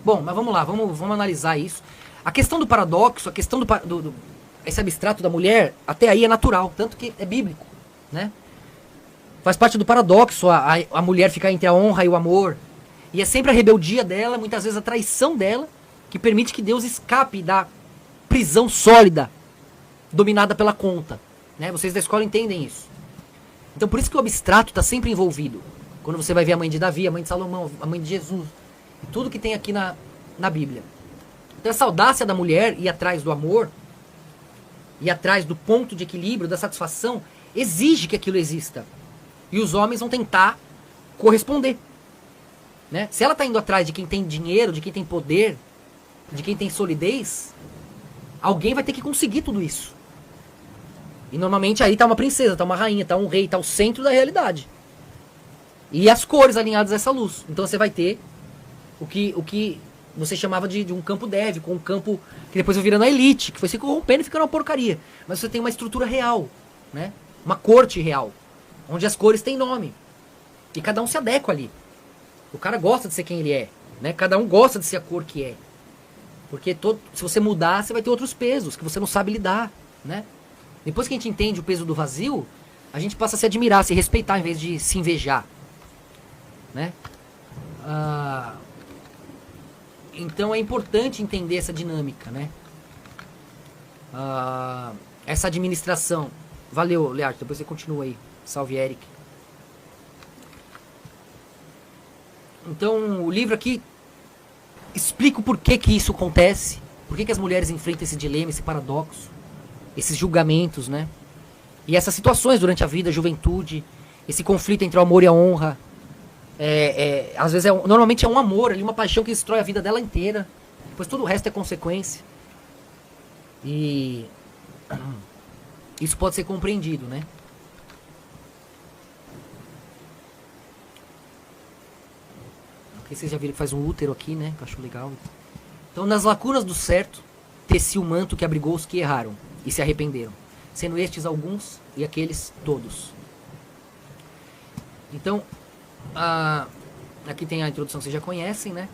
Bom, mas vamos lá, vamos analisar isso. A questão do paradoxo, a questão esse abstrato da mulher, até aí é natural, tanto que é bíblico, né? Faz parte do paradoxo a mulher ficar entre a honra e o amor. E é sempre a rebeldia dela, muitas vezes a traição dela, que permite que Deus escape da prisão sólida, dominada pela conta. Né? Vocês da escola entendem isso. Então por isso que o abstrato está sempre envolvido. Quando você vai ver a mãe de Davi, a mãe de Salomão, a mãe de Jesus, tudo que tem aqui na Bíblia. Então essa audácia da mulher ir atrás do amor, ir atrás do ponto de equilíbrio, da satisfação, exige que aquilo exista. E os homens vão tentar corresponder. Né? Se ela está indo atrás de quem tem dinheiro, de quem tem poder, de quem tem solidez, alguém vai ter que conseguir tudo isso. E normalmente aí está uma princesa, está uma rainha, está um rei, está o centro da realidade. E as cores alinhadas a essa luz. Então você vai ter o que você chamava de um campo dev, com um campo que depois vai virando a elite, que foi se corrompendo e ficando uma porcaria. Mas você tem uma estrutura real, né? Uma corte real, onde as cores têm nome. E cada um se adequa ali. O cara gosta de ser quem ele é, né? Cada um gosta de ser a cor que é. Porque se você mudar, você vai ter outros pesos que você não sabe lidar, né? Depois que a gente entende o peso do vazio, a gente passa a se admirar, se respeitar, em vez de se invejar, né? Então é importante entender essa dinâmica, né? Essa administração. Valeu, Leandro, depois você continua aí. Salve, Eric. Então, o livro aqui explica o porquê que isso acontece, por que as mulheres enfrentam esse dilema, esse paradoxo, esses julgamentos, né? E essas situações durante a vida, a juventude, esse conflito entre o amor e a honra. Às vezes, normalmente é um amor, ali, uma paixão que destrói a vida dela inteira, depois todo o resto é consequência. E isso pode ser compreendido, né? Vocês já viram que faz um útero aqui, né? Que eu acho legal. Então, nas lacunas do certo, teci o manto que abrigou os que erraram e se arrependeram, sendo estes alguns e aqueles todos. Então, aqui tem a introdução que vocês já conhecem, né?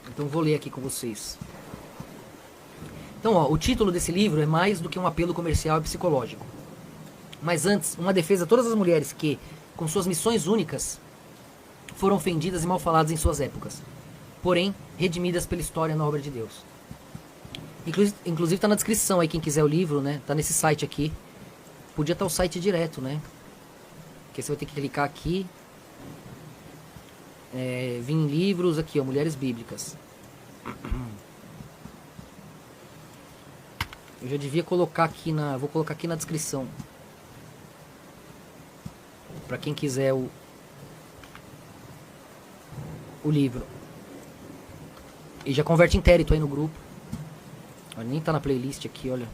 Então vou ler aqui com vocês. Então, o título desse livro é mais do que um apelo comercial e psicológico. Mas antes, uma defesa a todas as mulheres que, com suas missões únicas, foram ofendidas e mal faladas em suas épocas, porém, redimidas pela história na obra de Deus. Inclusive está na descrição aí, quem quiser o livro, né? Tá nesse site aqui. Podia estar o site direto, né? Porque você vai ter que clicar aqui. Vir em livros, aqui, ó, Mulheres Bíblicas. Eu já devia colocar aqui vou colocar aqui na descrição. Para quem quiser o livro. E já converte intérito aí no grupo. Olha, nem tá na playlist aqui, olha.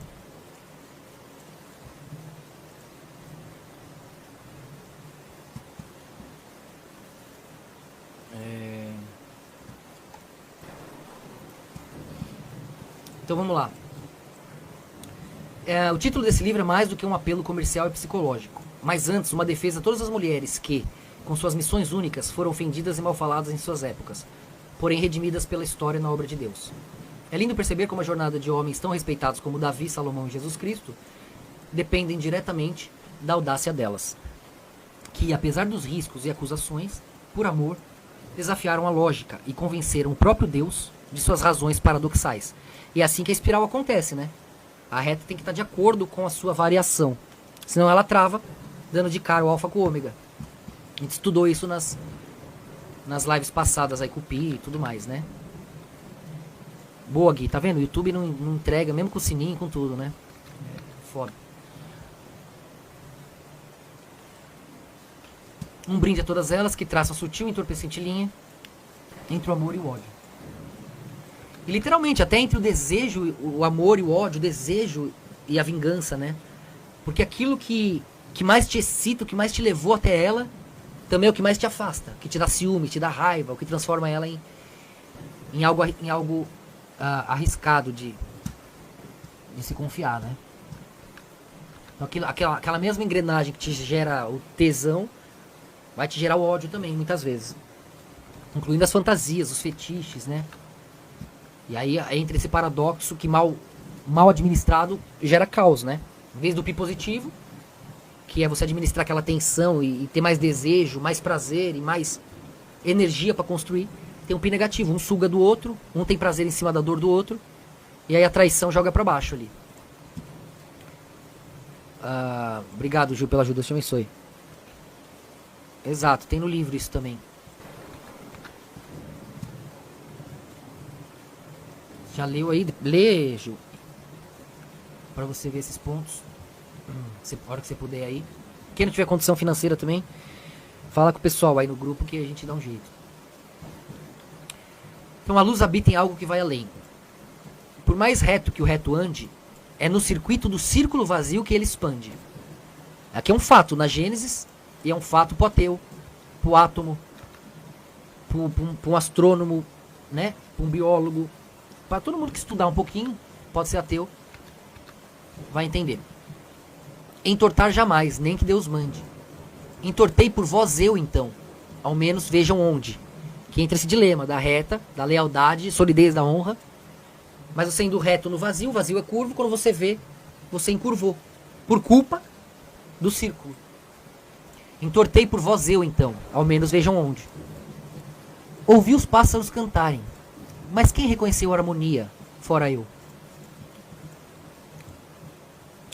Então vamos lá. O título desse livro é mais do que um apelo comercial e psicológico, mas antes uma defesa a todas as mulheres que, com suas missões únicas, foram ofendidas e mal faladas em suas épocas, porém redimidas pela história na obra de Deus. É lindo perceber como a jornada de homens tão respeitados como Davi, Salomão e Jesus Cristo dependem diretamente da audácia delas, que, apesar dos riscos e acusações, por amor, desafiaram a lógica e convenceram o próprio Deus de suas razões paradoxais. E é assim que a espiral acontece, né? A reta tem que estar de acordo com a sua variação. Senão ela trava, dando de cara o alfa com o ômega. A gente estudou isso nas lives passadas aí com o Pi e tudo mais, né? Boa, Gui. Tá vendo? O YouTube não entrega, mesmo com o sininho e com tudo, né? Foda. Um brinde a todas elas que traçam a sutil e entorpecente linha entre o amor e o ódio. E literalmente, até entre o desejo, o amor e o ódio, o desejo e a vingança, né? Porque aquilo que mais te excita, o que mais te levou até ela, também é o que mais te afasta, que te dá ciúme, te dá raiva, o que transforma ela em algo arriscado de de se confiar, né? Então aquela mesma engrenagem que te gera o tesão vai te gerar o ódio também, muitas vezes. Incluindo as fantasias, os fetiches, né? E aí entra esse paradoxo que mal administrado gera caos, né? Em vez do pi positivo, que é você administrar aquela tensão e ter mais desejo, mais prazer e mais energia para construir, tem um pi negativo. Um suga do outro, um tem prazer em cima da dor do outro, e aí a traição joga para baixo ali. Obrigado, Gil, pela ajuda, Deus te abençoe. Exato, tem no livro isso também. Já leu aí? Lê, Gil. Pra você ver esses pontos. A hora que você puder aí. Quem não tiver condição financeira também, fala com o pessoal aí no grupo que a gente dá um jeito. Então a luz habita em algo que vai além. Por mais reto que o reto ande, é no circuito do círculo vazio que ele expande. Aqui é um fato na Gênesis, e é um fato pro ateu, pro átomo, pro um astrônomo, né? Pro um biólogo. Para todo mundo que estudar um pouquinho, pode ser ateu, vai entender. Entortar jamais, nem que Deus mande. Entortei por vós eu, então. Ao menos vejam onde. Que entra esse dilema da reta, da lealdade, solidez da honra. Mas você indo reto no vazio, o vazio é curvo, quando você vê, você encurvou. Por culpa do círculo. Entortei por vós eu, então. Ao menos vejam onde. Ouvi os pássaros cantarem. Mas quem reconheceu a harmonia, fora eu?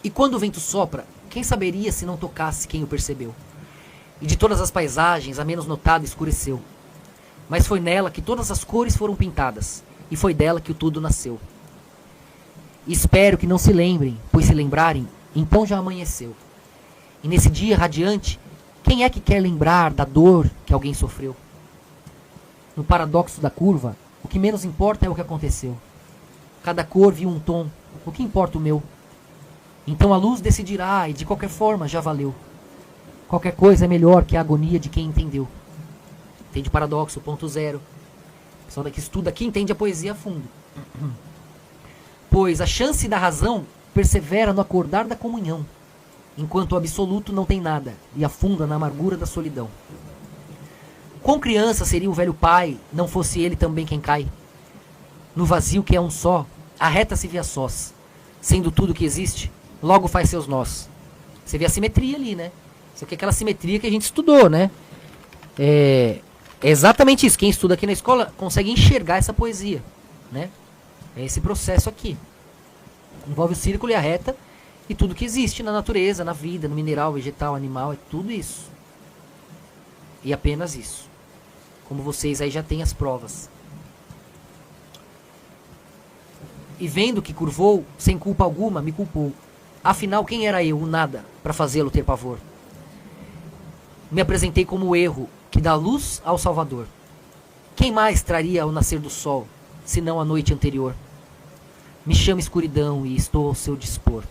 E quando o vento sopra, quem saberia se não tocasse quem o percebeu? E de todas as paisagens, a menos notada escureceu. Mas foi nela que todas as cores foram pintadas, e foi dela que o tudo nasceu. E espero que não se lembrem, pois se lembrarem, então já amanheceu. E nesse dia radiante, quem é que quer lembrar da dor que alguém sofreu? No paradoxo da curva, o que menos importa é o que aconteceu. Cada cor viu um tom, o que importa o meu? Então a luz decidirá e de qualquer forma já valeu. Qualquer coisa é melhor que a agonia de quem entendeu. Entende o paradoxo, ponto zero. O pessoal daqui estuda aqui entende a poesia a fundo. Pois a chance da razão persevera no acordar da comunhão, enquanto o absoluto não tem nada e afunda na amargura da solidão. Quão criança seria o velho pai, não fosse ele também quem cai? No vazio que é um só, a reta se vê a sós. Sendo tudo que existe, logo faz seus nós. Você vê a simetria ali, né? Isso aqui é aquela simetria que a gente estudou, né? É exatamente isso. Quem estuda aqui na escola consegue enxergar essa poesia, né? É esse processo aqui. Envolve o círculo e a reta e tudo que existe na natureza, na vida, no mineral, vegetal, animal, é tudo isso. E apenas isso. Como vocês aí já têm as provas. E vendo que curvou, sem culpa alguma, me culpou. Afinal, quem era eu, o nada, para fazê-lo ter pavor? Me apresentei como o erro que dá luz ao Salvador. Quem mais traria ao nascer do sol, senão a noite anterior? Me chama escuridão e estou ao seu dispor.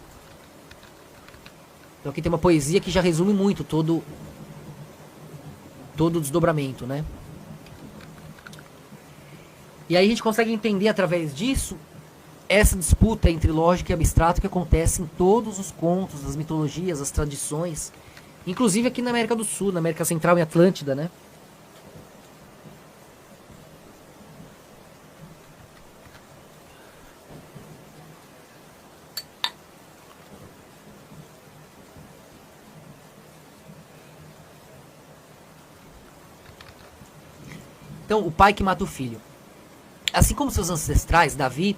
Então aqui tem uma poesia que já resume muito todo o desdobramento, né? E aí a gente consegue entender através disso essa disputa entre lógica e abstrato que acontece em todos os contos, as mitologias, as tradições, inclusive aqui na América do Sul, na América Central e Atlântida, né? Então, o pai que mata o filho. Assim como seus ancestrais, Davi,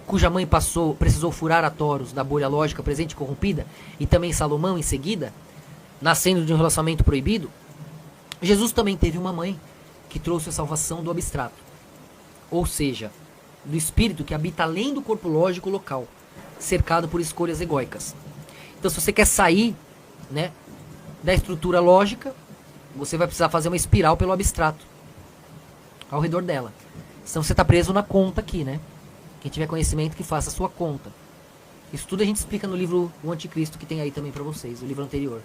cuja mãe precisou furar a toros da bolha lógica presente e corrompida, e também Salomão em seguida, nascendo de um relacionamento proibido, Jesus também teve uma mãe que trouxe a salvação do abstrato. Ou seja, do espírito que habita além do corpo lógico local, cercado por escolhas egóicas. Então, se você quer sair, né, da estrutura lógica, você vai precisar fazer uma espiral pelo abstrato, ao redor dela. Senão você está preso na conta aqui, né? Quem tiver conhecimento que faça a sua conta. Isso tudo a gente explica no livro O Anticristo, que tem aí também para vocês, o livro anterior.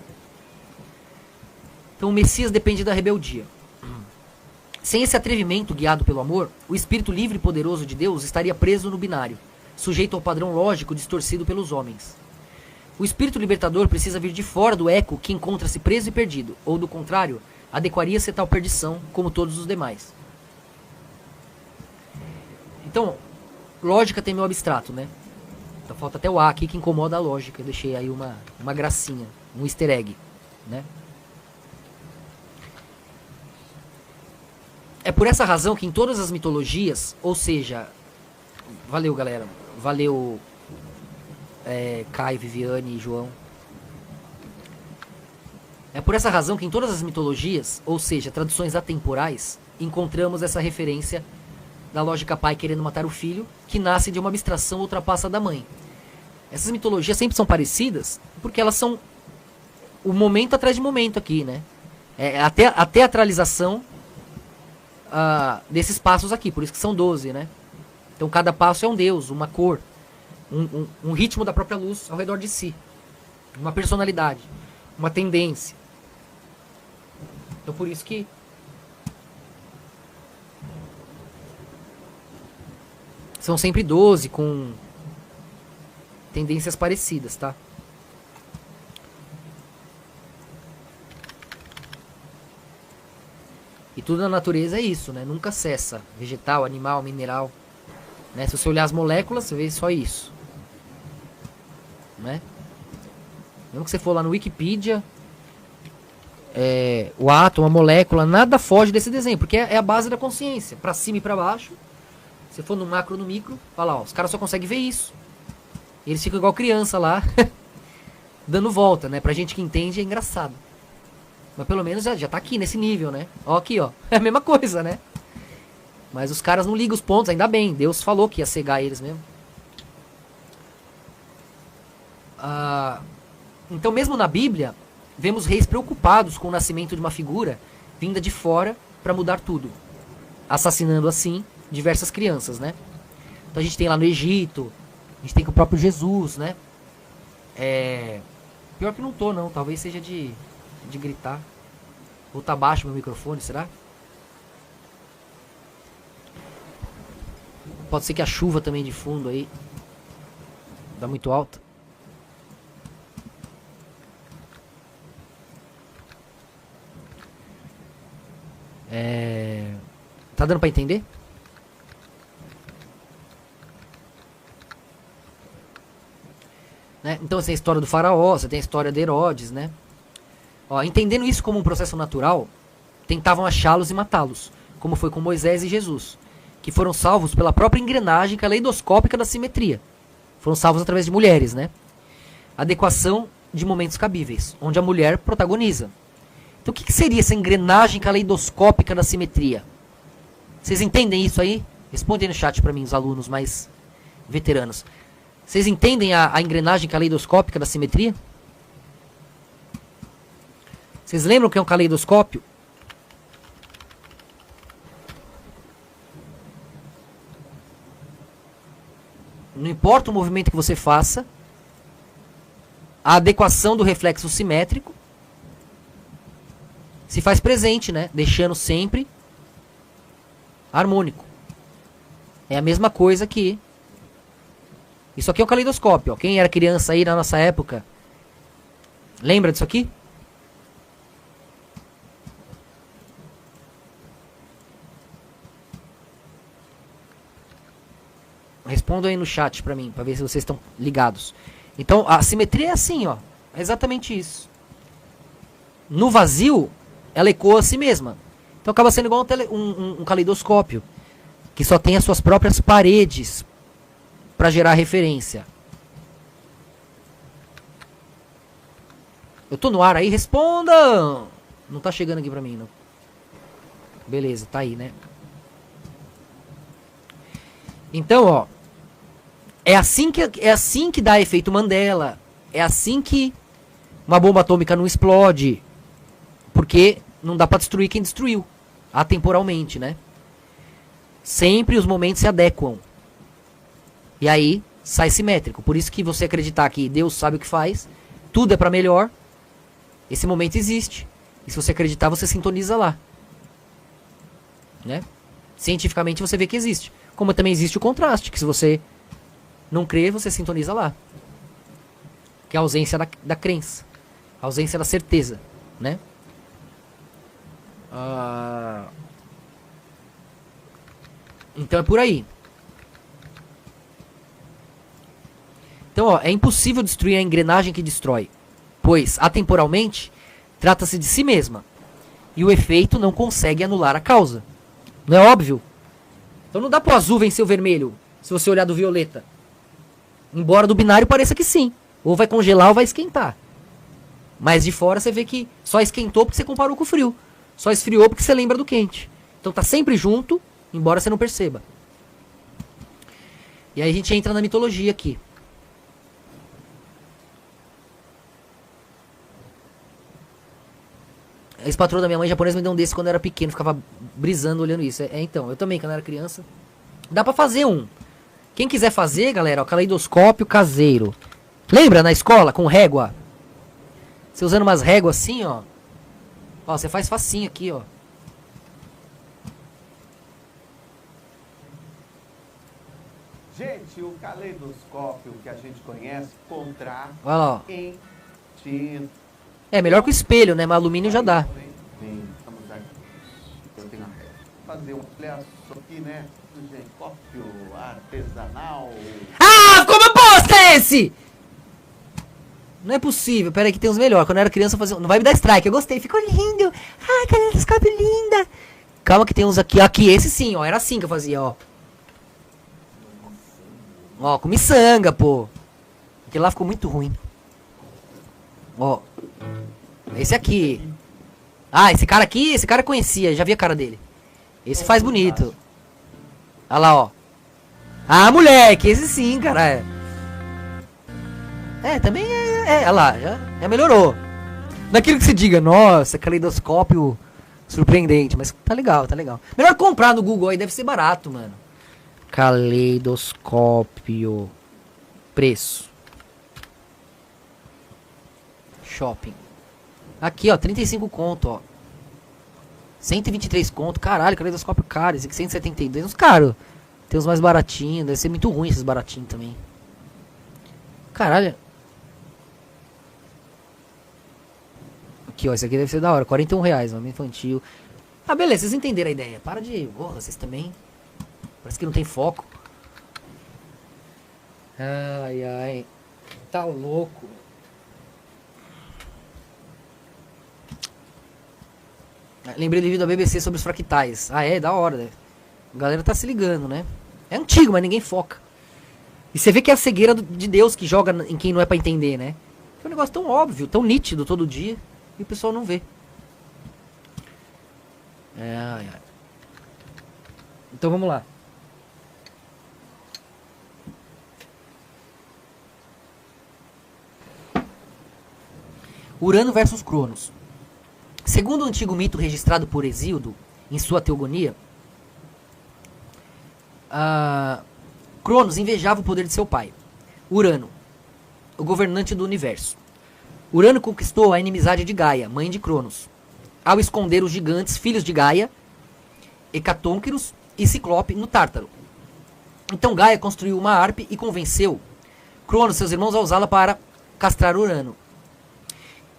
Então o Messias depende da rebeldia. Sem esse atrevimento guiado pelo amor, o espírito livre e poderoso de Deus estaria preso no binário, sujeito ao padrão lógico distorcido pelos homens. O espírito libertador precisa vir de fora do eco que encontra-se preso e perdido, ou do contrário, adequaria-se a tal perdição como todos os demais. Então, lógica tem meu abstrato, né? Então falta até o A aqui que incomoda a lógica. Eu deixei aí uma gracinha, um easter egg, né? É por essa razão que em todas as mitologias, ou seja, valeu galera, valeu Caio, Viviane e João. É por essa razão que em todas as mitologias, ou seja, traduções atemporais, encontramos essa referência da lógica pai querendo matar o filho, que nasce de uma abstração ultrapassa da mãe. Essas mitologias sempre são parecidas, porque elas são o momento atrás de momento aqui, né? Até a teatralização desses passos aqui, por isso que são 12, né? Então cada passo é um deus, uma cor, um ritmo da própria luz ao redor de si, uma personalidade, uma tendência. Então por isso que são sempre 12 com tendências parecidas, tá? E tudo na natureza é isso, né? Nunca cessa. Vegetal, animal, mineral. Né? Se você olhar as moléculas, você vê só isso. Né? Mesmo que você for lá no Wikipedia, o átomo, a molécula, nada foge desse desenho, porque é a base da consciência. Pra cima e pra baixo. Se for no macro, no micro, fala, ó, os caras só conseguem ver isso. E eles ficam igual criança lá, dando volta, né? Pra gente que entende é engraçado. Mas pelo menos já tá aqui, nesse nível, né? Ó aqui, ó. É a mesma coisa, né? Mas os caras não ligam os pontos, ainda bem. Deus falou que ia cegar eles mesmo. Então mesmo na Bíblia, vemos reis preocupados com o nascimento de uma figura vinda de fora para mudar tudo. Assassinando assim diversas crianças, né? Então a gente tem lá no Egito, a gente tem com o próprio Jesus, né? Pior que não tô, não. Talvez seja de gritar. Ou tá baixo meu microfone, será? Pode ser que a chuva também de fundo aí tá muito alta. Tá dando pra entender? Né? Então você tem a história do faraó, você tem a história de Herodes, né? Ó, entendendo isso como um processo natural, tentavam achá-los e matá-los, como foi com Moisés e Jesus, que foram salvos pela própria engrenagem caleidoscópica da simetria. Foram salvos através de mulheres, né? Adequação de momentos cabíveis, onde a mulher protagoniza. Então o que seria essa engrenagem caleidoscópica da simetria? Vocês entendem isso aí? Respondem no chat para mim, os alunos mais veteranos. Vocês entendem a engrenagem caleidoscópica da simetria? Vocês lembram o que é um caleidoscópio? Não importa o movimento que você faça, a adequação do reflexo simétrico se faz presente, né? Deixando sempre harmônico. É a mesma coisa que... Isso aqui é um caleidoscópio, ó. Quem era criança aí na nossa época, lembra disso aqui? Respondam aí no chat pra mim, pra ver se vocês estão ligados. Então, a simetria é assim, ó. É exatamente isso. No vazio, ela ecoa a si mesma. Então acaba sendo igual um caleidoscópio, que só tem as suas próprias paredes para gerar referência. Eu tô no ar aí? Respondam! Não tá chegando aqui pra mim, não. Beleza, tá aí, né? Então, ó. É assim que dá efeito Mandela. É assim que uma bomba atômica não explode. Porque não dá pra destruir quem destruiu. Atemporalmente, né? Sempre os momentos se adequam. E aí sai simétrico. Por isso que você acreditar que Deus sabe o que faz, tudo é pra melhor, esse momento existe. E se você acreditar, você sintoniza lá. né? Cientificamente você vê que existe. Como também existe o contraste, que se você não crê, você sintoniza lá. Que é a ausência da crença. A ausência da certeza, né? Então é por aí. Então, ó, é impossível destruir a engrenagem que destrói, pois, atemporalmente, trata-se de si mesma, e o efeito não consegue anular a causa. Não é óbvio? Então não dá pro azul vencer o vermelho, se você olhar do violeta. Embora do binário pareça que sim. Ou vai congelar ou vai esquentar. Mas de fora você vê que só esquentou porque você comparou com o frio. Só esfriou porque você lembra do quente. Então tá sempre junto, embora você não perceba. E aí a gente entra na mitologia aqui. A ex-patroa da minha mãe japonesa me deu um desse quando eu era pequeno. Ficava brisando olhando isso. Então, eu também, quando eu era criança. Dá pra fazer um. Quem quiser fazer, galera, ó, caleidoscópio caseiro. Lembra na escola, com régua? Você usando umas réguas assim, ó. Ó, você faz facinho aqui, ó. Gente, o caleidoscópio que a gente conhece, contrato Olha lá, ó. em tinta. É melhor que o espelho, né? Mas alumínio já dá. Sim, vamos aqui. Eu tenho que fazer um pleço aqui, né? Gente, cópio artesanal. Ah, como bosta é esse? Não é possível. Pera aí que tem uns melhores. Quando eu era criança eu fazia... Não vai me dar strike. Eu gostei. Ficou lindo. Ai, caleidoscópio linda. Calma que tem uns aqui. Aqui, esse sim, ó. Era assim que eu fazia, ó. Ó, com miçanga, pô. Aquele lá ficou muito ruim. Ó. Esse aqui. Ah, esse cara aqui, esse cara eu conhecia. Já vi a cara dele. Esse faz bonito. Olha lá, ó. Ah, moleque, esse sim, cara. Também olha lá, já melhorou. Naquilo que se diga, nossa, caleidoscópio surpreendente. Mas tá legal, tá legal. Melhor comprar no Google aí, deve ser barato, mano. Caleidoscópio. Preço. Shopping. Aqui, ó, 35 conto, ó. 123 conto, caralho, caleidoscópio caro. Esse aqui 172, uns caros. Tem uns mais baratinhos, deve ser muito ruim esses baratinhos também. Caralho. Aqui, ó, esse aqui deve ser da hora, 41 reais, uma infantil. Ah, beleza, vocês entenderam a ideia. Para de... Porra, vocês também... Parece que não tem foco. Ai, ai. Tá louco. Lembrei do vídeo da BBC sobre os fractais. Ah, é? Da hora, né? A galera tá se ligando, né? É antigo, mas ninguém foca. E você vê que é a cegueira de Deus que joga em quem não é pra entender, né? É um negócio tão óbvio, tão nítido todo dia. E o pessoal não vê. Ai, ai. Então vamos lá. Urano versus Cronos. Segundo o antigo mito registrado por Hesíodo em sua Teogonia, Cronos invejava o poder de seu pai, Urano, o governante do universo. Urano conquistou a inimizade de Gaia, mãe de Cronos, ao esconder os gigantes filhos de Gaia, Hecatônquiros e Ciclope no Tártaro. Então Gaia construiu uma harpe e convenceu Cronos e seus irmãos a usá-la para castrar Urano.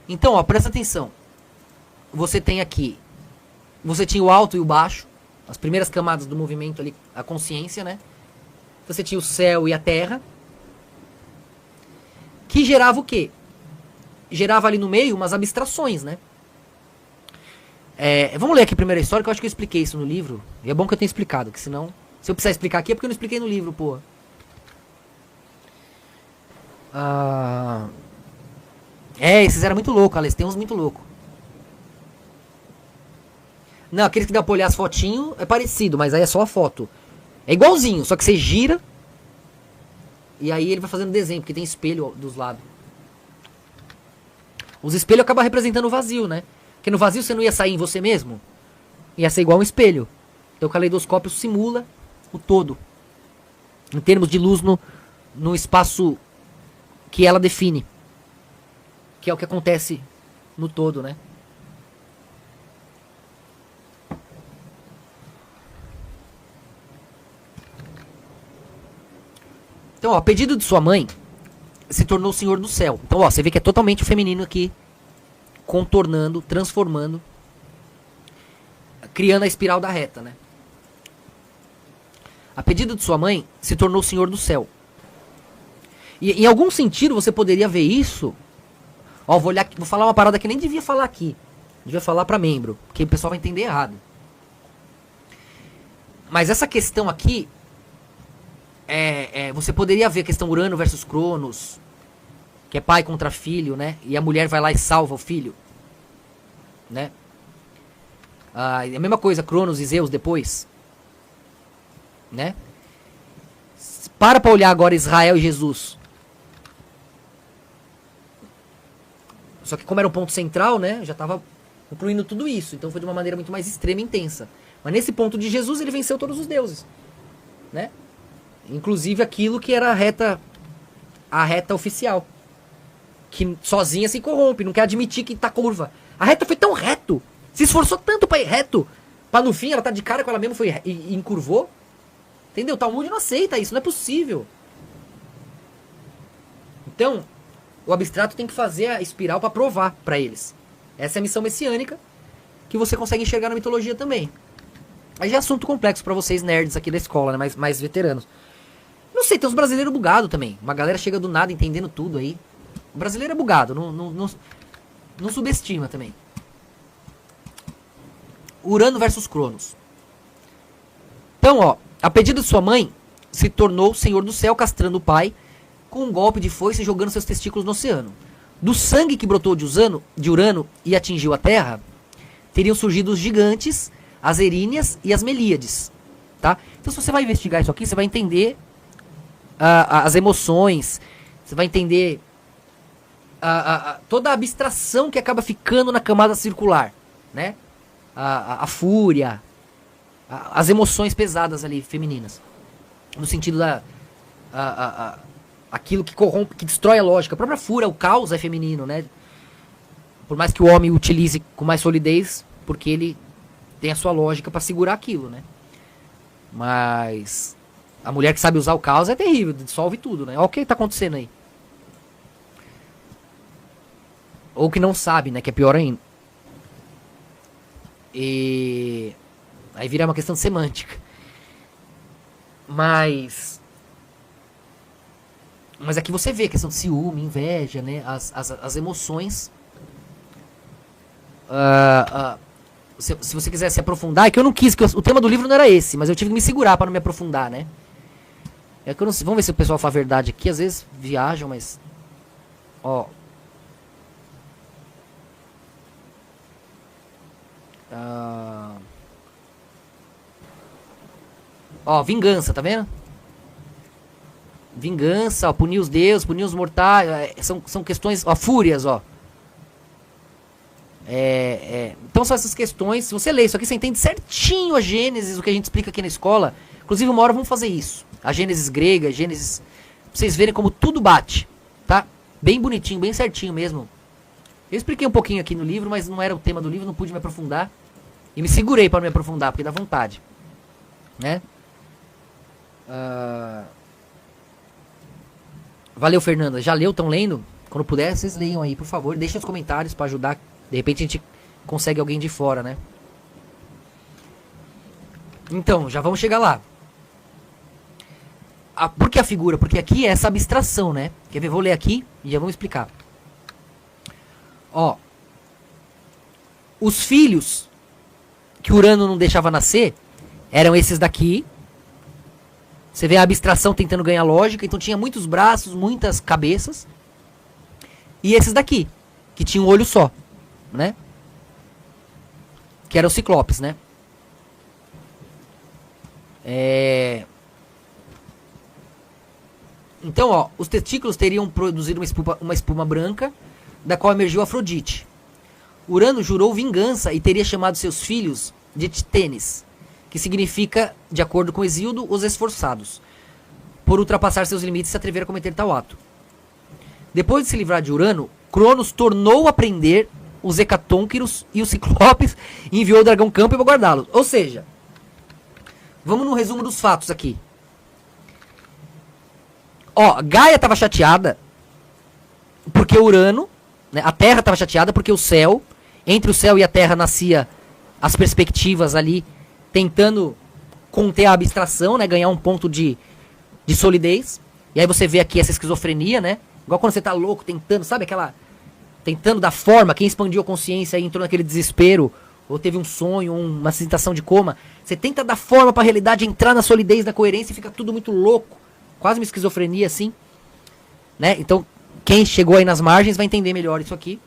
Então, ó, presta atenção. Você tem aqui, você tinha o alto e o baixo, as primeiras camadas do movimento ali, a consciência, né? Você tinha o céu e a terra, que gerava o quê? Gerava ali no meio umas abstrações, né? Vamos ler aqui primeiro a história, que eu acho que eu expliquei isso no livro. E é bom que eu tenha explicado, que senão, se eu precisar explicar aqui é porque eu não expliquei no livro, pô. Esses eram muito loucos, Alex, tem uns muito loucos. Não, aqueles que dá pra olhar as fotinhos é parecido, mas aí é só a foto. É igualzinho, só que você gira e aí ele vai fazendo desenho, porque tem espelho dos lados. Os espelhos acabam representando o vazio, né? Porque no vazio você não ia sair em você mesmo. Ia ser igual um espelho. Então o caleidoscópio simula o todo. Em termos de luz no espaço que ela define. Que é o que acontece no todo, né? Então, ó, a pedido de sua mãe, se tornou o Senhor do céu. Então, ó, você vê que é totalmente feminino aqui, contornando, transformando, criando a espiral da reta, né? A pedido de sua mãe, se tornou o Senhor do céu. E em algum sentido você poderia ver isso. Ó, vou falar uma parada que nem devia falar aqui. Devia falar para membro, porque o pessoal vai entender errado. Mas essa questão aqui, você poderia ver a questão Urano versus Cronos, que é pai contra filho, né? E a mulher vai lá e salva o filho, né? A mesma coisa, Cronos e Zeus depois, né? Para olhar agora Israel e Jesus. Só que como era um ponto central, né? Já estava concluindo tudo isso. Então foi de uma maneira muito mais extrema e intensa. Mas nesse ponto de Jesus, ele venceu todos os deuses, né? Inclusive aquilo que era a reta oficial. Que sozinha se corrompe, não quer admitir que tá curva. A reta foi tão reto, se esforçou tanto pra ir reto, pra no fim ela tá de cara com ela mesma e encurvou. Entendeu? O Talmud não aceita isso, não é possível. Então, o abstrato tem que fazer a espiral pra provar pra eles. Essa é a missão messiânica que você consegue enxergar na mitologia também. Aí já é assunto complexo pra vocês nerds aqui da escola, né? Mais veteranos. Não sei, tem uns brasileiros bugados também. Uma galera chega do nada entendendo tudo aí. O brasileiro é bugado, não subestima também. Urano versus Cronos. Então, ó, a pedido de sua mãe, se tornou o Senhor do céu, castrando o pai, com um golpe de foice e jogando seus testículos no oceano. Do sangue que brotou de Urano e atingiu a terra, teriam surgido os gigantes, as Eríneas e as Melíades. Tá? Então, se você vai investigar isso aqui, você vai entender as emoções, você vai entender toda a abstração que acaba ficando na camada circular, né? A fúria, as emoções pesadas ali, femininas. No sentido aquilo que corrompe, que destrói a lógica. A própria fúria, o caos é feminino, né? Por mais que o homem utilize com mais solidez, porque ele tem a sua lógica para segurar aquilo, né? Mas a mulher que sabe usar o caos é terrível, dissolve tudo, né? Olha o que tá acontecendo aí. Ou que não sabe, né? Que é pior ainda. E aí vira uma questão de semântica. Mas aqui você vê a questão de ciúme, inveja, né? As emoções. Se você quiser se aprofundar, é que eu não quis, que o tema do livro não era esse, mas eu tive que me segurar para não me aprofundar, né? É que eu não sei, vamos ver se o pessoal fala a verdade aqui, às vezes viajam, mas ó. Ó, vingança, tá vendo? Vingança, ó, punir os deuses, punir os mortais, são questões, ó, fúrias, ó. Então são essas questões, se você ler isso aqui, você entende certinho a Gênesis, o que a gente explica aqui na escola. Inclusive uma hora vamos fazer isso. A Gênesis grega, a Gênesis, pra vocês verem como tudo bate, tá? Bem bonitinho, bem certinho mesmo. Eu expliquei um pouquinho aqui no livro, mas não era o tema do livro, não pude me aprofundar. E me segurei para me aprofundar, porque dá vontade, né? Valeu, Fernanda. Já leu? Estão lendo? Quando puder, vocês leiam aí, por favor. Deixem os comentários para ajudar. De repente a gente consegue alguém de fora, né? Então, já vamos chegar lá. Por que a figura? Porque aqui é essa abstração, né? Quer ver? Vou ler aqui e já vamos explicar. Ó. Os filhos que Urano não deixava nascer eram esses daqui. Você vê a abstração tentando ganhar lógica. Então tinha muitos braços, muitas cabeças. E esses daqui, que tinham um olho só, né? Que eram ciclopes, né? Então, ó, os testículos teriam produzido uma espuma branca, da qual emergiu Afrodite. Urano jurou vingança e teria chamado seus filhos de Titênes, que significa, de acordo com Hesíodo, os esforçados, por ultrapassar seus limites e se atrever a cometer tal ato. Depois de se livrar de Urano, Cronos tornou a prender os hecatônquiros e os ciclopes e enviou o dragão campo para guardá-los. Ou seja, vamos no resumo dos fatos aqui. Ó, Gaia estava chateada porque Urano, né, a Terra estava chateada porque o céu, entre o céu e a Terra nascia as perspectivas ali, tentando conter a abstração, né, ganhar um ponto de solidez. E aí você vê aqui essa esquizofrenia, né? Igual quando você tá louco, tentando, sabe aquela... Tentando dar forma, quem expandiu a consciência e entrou naquele desespero, ou teve um sonho, uma sensação de coma. Você tenta dar forma pra realidade, entrar na solidez, na coerência e fica tudo muito louco. Quase uma esquizofrenia, assim. Né? Então, quem chegou aí nas margens vai entender melhor isso aqui.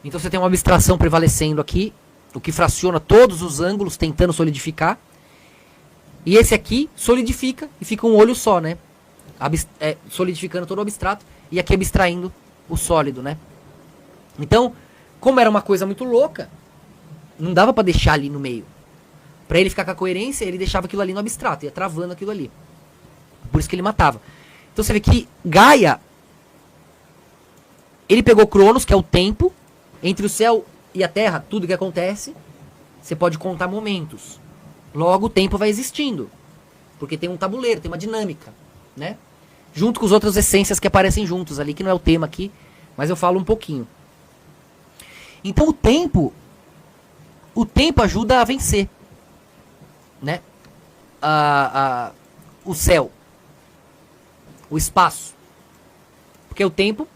Então você tem uma abstração prevalecendo aqui, o que fraciona todos os ângulos, tentando solidificar. E esse aqui solidifica e fica um olho só, né? Solidificando todo o abstrato e aqui abstraindo o sólido, né? Então, como era uma coisa muito louca, não dava pra deixar ali no meio. Pra ele ficar com a coerência, ele deixava aquilo ali no abstrato, ia travando aquilo ali. Por isso que ele matava. Então você vê que Gaia, ele pegou Cronos, que é o tempo, entre o céu e a terra, tudo que acontece, você pode contar momentos. Logo o tempo vai existindo, porque tem um tabuleiro, tem uma dinâmica, né? Junto com as outras essências que aparecem juntos ali, que não é o tema aqui, mas eu falo um pouquinho. Então o tempo ajuda a vencer, né? O céu, o espaço, porque o tempo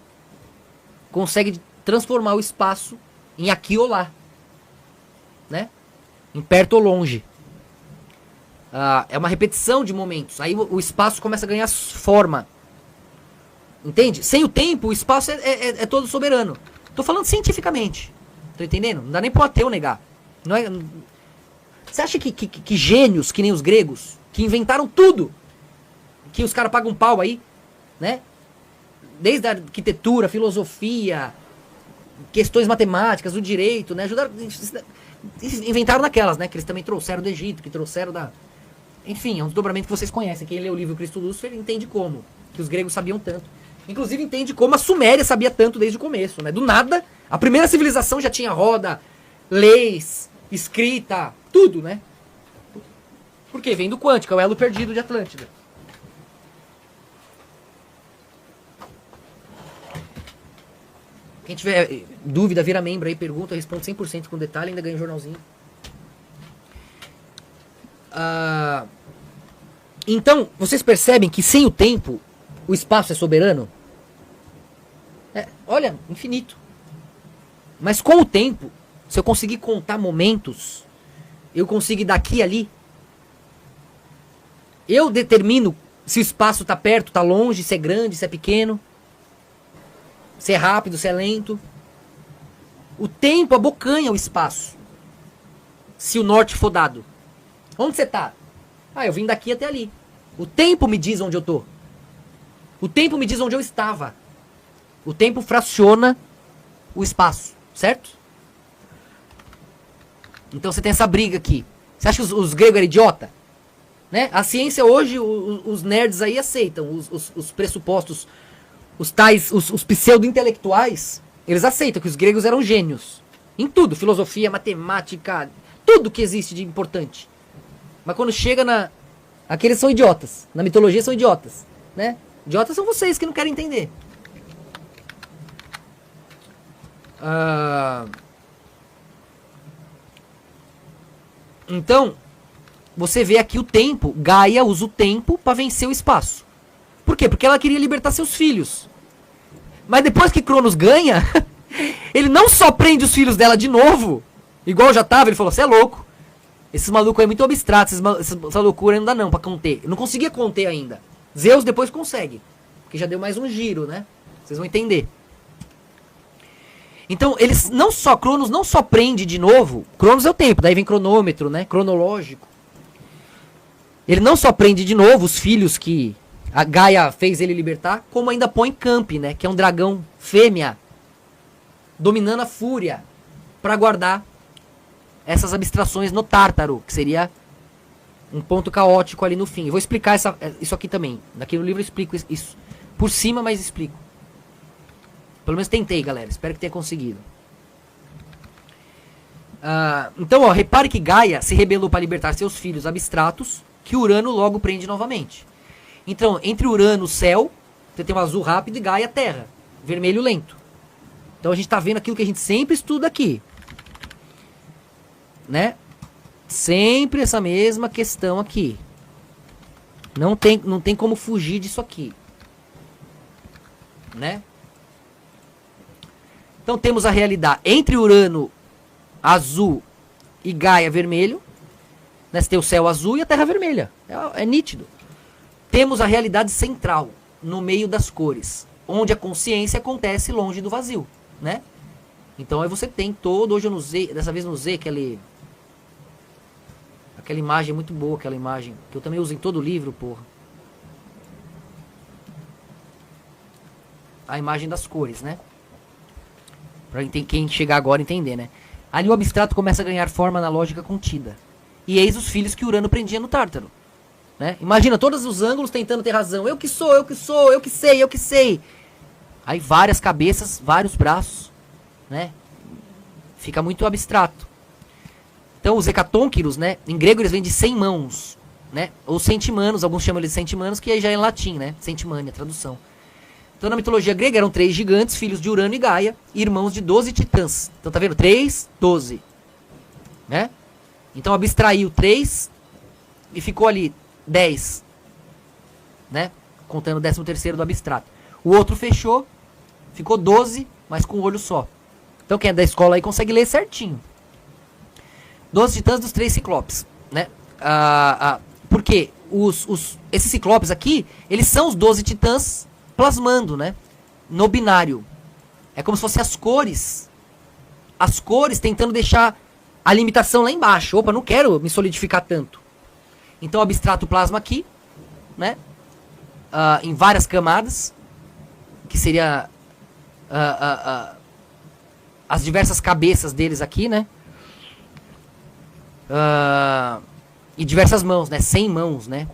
consegue transformar o espaço em aqui ou lá, né? Em perto ou longe. É uma repetição de momentos. Aí o espaço começa a ganhar forma. Entende? Sem o tempo, o espaço é todo soberano. Tô falando cientificamente. Tô entendendo? Não dá nem pro ateu negar. Não é... Você acha que gênios, que nem os gregos, que inventaram tudo, que os caras pagam pau aí, né? Desde a arquitetura, filosofia, questões matemáticas, o direito, né? Ajudaram... Inventaram naquelas, né? Que eles também trouxeram do Egito, que trouxeram da... Enfim, é um desdobramento que vocês conhecem. Quem lê o livro Cristo Lúcifer entende como. Que os gregos sabiam tanto. Inclusive entende como a Suméria sabia tanto desde o começo, né? Do nada, a primeira civilização já tinha roda, leis, escrita, tudo, né? Por quê? Vem do quântico, é o elo perdido de Atlântida. Quem tiver dúvida, vira membro aí, pergunta, eu respondo 100% com detalhe, ainda ganha um jornalzinho. Então, vocês percebem que sem o tempo, o espaço é soberano? Olha, infinito. Mas com o tempo, se eu conseguir contar momentos, eu consigo ir daqui e ali. Eu determino se o espaço está perto, está longe, se é grande, se é pequeno, se é rápido, se é lento. O tempo abocanha o espaço, se o norte for dado. Onde você tá? Eu vim daqui até ali. O tempo me diz onde eu tô. O tempo me diz onde eu estava. O tempo fraciona o espaço, certo? Então você tem essa briga aqui. Você acha que os gregos eram idiota? Né? A ciência hoje, os nerds aí aceitam. Os pressupostos, os pseudo-intelectuais, eles aceitam que os gregos eram gênios. Em tudo, filosofia, matemática, tudo que existe de importante. Mas quando chega aqueles são idiotas. Na mitologia são idiotas, né? Idiotas são vocês que não querem entender. Então, você vê aqui o tempo. Gaia usa o tempo para vencer o espaço. Por quê? Porque ela queria libertar seus filhos. Mas depois que Cronos ganha, ele não só prende os filhos dela de novo, igual já tava, ele falou, você é louco. Esses malucos aí é muito abstratos, essa loucura não dá não pra conter. Eu não conseguia conter ainda. Zeus depois consegue. Porque já deu mais um giro, né? Vocês vão entender. Então, eles não só, Cronos não só prende de novo, Cronos é o tempo, daí vem cronômetro, né? Cronológico. Ele não só prende de novo os filhos que a Gaia fez ele libertar, como ainda põe Campi, né? Que é um dragão fêmea, dominando a fúria, pra guardar essas abstrações no Tártaro, que seria um ponto caótico ali no fim. Eu vou explicar isso aqui também. Aqui no livro eu explico isso por cima, mas explico. Pelo menos tentei, galera. Espero que tenha conseguido. Então, ó, repare que Gaia se rebelou para libertar seus filhos abstratos, que Urano logo prende novamente. Então, entre Urano, céu, você tem o azul rápido e Gaia, terra. Vermelho lento. Então a gente tá vendo aquilo que a gente sempre estuda aqui. Né? Sempre essa mesma questão aqui. Não tem como fugir disso aqui. Né? Então temos a realidade entre Urano azul e Gaia vermelho. Né? Você tem o céu azul e a terra vermelha. É nítido. Temos a realidade central, no meio das cores, onde a consciência acontece longe do vazio, né? Então aí você tem todo, hoje eu não usei, dessa vez não usei aquela imagem muito boa, aquela imagem, que eu também uso em todo o livro, porra. A imagem das cores, né? Pra quem chegar agora entender, né? Ali o abstrato começa a ganhar forma na lógica contida. E eis os filhos que Urano prendia no Tártaro. Né? Imagina todos os ângulos tentando ter razão. Eu que sou, eu que sou, eu que sei, eu que sei. Aí várias cabeças, vários braços, né? Fica muito abstrato. Então os hecatônquiros, né? Em grego eles vêm de 100 mãos, né? Ou centimanos, alguns chamam eles de centimanos, que aí já é em latim, né? Centimania, tradução. Então na mitologia grega eram 3 gigantes, filhos de Urano e Gaia, irmãos de 12 titãs. Então tá vendo? 3, 12. Né? Então abstraiu 3 e ficou ali 10, né? Contando o 13º do abstrato. O outro fechou, ficou 12, mas com um olho só. Então quem é da escola aí consegue ler certinho. 12 titãs dos 3 ciclopes, né? Porque esses ciclopes aqui, eles são os 12 titãs plasmando, né? No binário. É como se fossem as cores. As cores tentando deixar a limitação lá embaixo. Opa, não quero me solidificar tanto. Então o abstrato plasma aqui, né? Em várias camadas, que seria as diversas cabeças deles aqui, né? E diversas mãos, né? 100 mãos, né?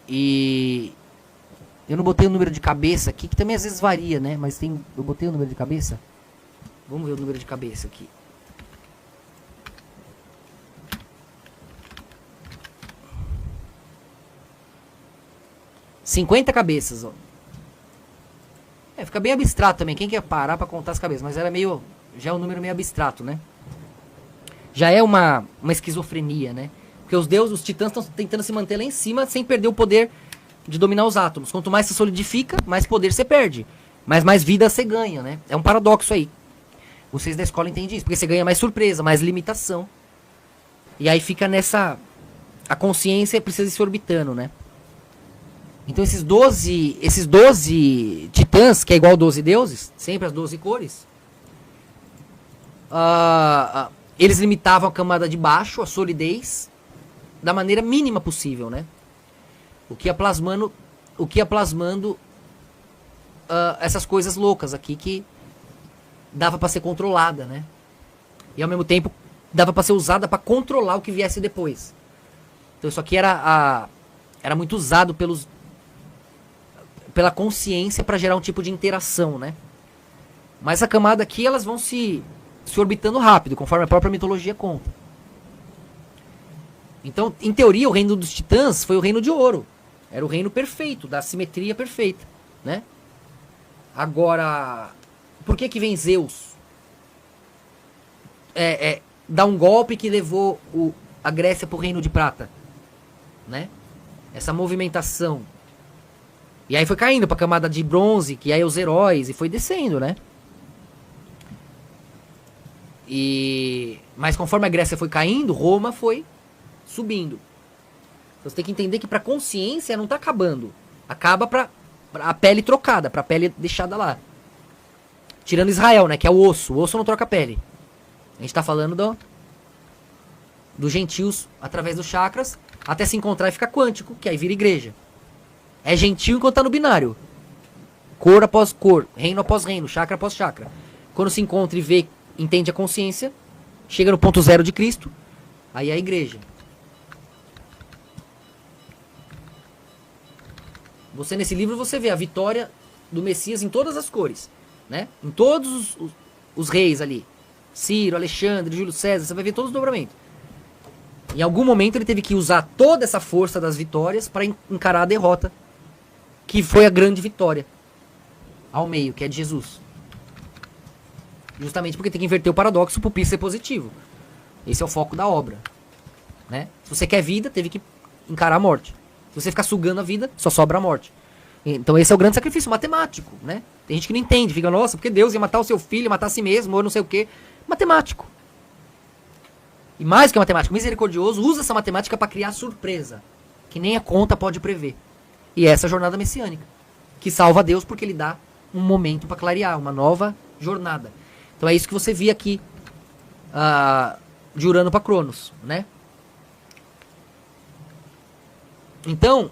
E eu não botei o número de cabeça aqui, que também às vezes varia, né? Mas eu botei o número de cabeça. Vamos ver o número de cabeça aqui. 50 cabeças, ó. Fica bem abstrato também. Quem quer parar pra contar as cabeças? Mas era meio... Já é um número meio abstrato, né? Já é uma esquizofrenia, né? Porque os deuses, os titãs estão tentando se manter lá em cima sem perder o poder de dominar os átomos. Quanto mais se solidifica, mais poder você perde. Mas mais vida você ganha, né? É um paradoxo aí. Vocês da escola entendem isso. Porque você ganha mais surpresa, mais limitação. E aí fica nessa... A consciência precisa ir se orbitando, né? Então esses 12 titãs, que é igual 12 deuses, sempre as 12 cores, eles limitavam a camada de baixo, a solidez, da maneira mínima possível, né? O que ia plasmando essas coisas loucas aqui que dava para ser controlada, né? E ao mesmo tempo dava para ser usada para controlar o que viesse depois. Então isso aqui era muito usado pela consciência para gerar um tipo de interação, né? Mas a camada aqui, elas vão se orbitando rápido, conforme a própria mitologia conta. Então, em teoria, o reino dos titãs foi o reino de ouro. Era o reino perfeito, da simetria perfeita, né? Agora, por que vem Zeus? Dá um golpe que levou a Grécia pro reino de prata, né? Essa movimentação. E aí foi caindo pra camada de bronze, que aí os heróis, e foi descendo, né? Mas conforme a Grécia foi caindo, Roma foi subindo. Então você tem que entender que pra consciência não tá acabando. Acaba pra a pele trocada, pra pele deixada lá. Tirando Israel, né? Que é o osso. O osso não troca a pele. A gente tá falando dos gentios através dos chakras, até se encontrar e ficar quântico, que aí vira igreja. É gentil enquanto tá no binário. Cor após cor, reino após reino, chakra após chakra. Quando se encontra e vê, entende a consciência, chega no ponto zero de Cristo, aí é a igreja. Você nesse livro você vê a vitória do Messias em todas as cores, né? Em todos os reis ali. Ciro, Alexandre, Júlio César, você vai ver todos os dobramentos. Em algum momento ele teve que usar toda essa força das vitórias para encarar a derrota, que foi a grande vitória ao meio, que é de Jesus. Justamente porque tem que inverter o paradoxo para o pi ser positivo. Esse é o foco da obra, né? Se você quer vida, teve que encarar a morte. Se você ficar sugando a vida, só sobra a morte. Então esse é o grande sacrifício matemático, né? Tem gente que não entende, fica, nossa, porque Deus ia matar o seu filho, matar a si mesmo, ou não sei o quê. Matemático. E mais que matemático, misericordioso usa essa matemática para criar surpresa, que nem a conta pode prever. E essa é a jornada messiânica, que salva Deus porque ele dá um momento para clarear, uma nova jornada. Então é isso que você vê aqui de Urano para Cronos, né? Então,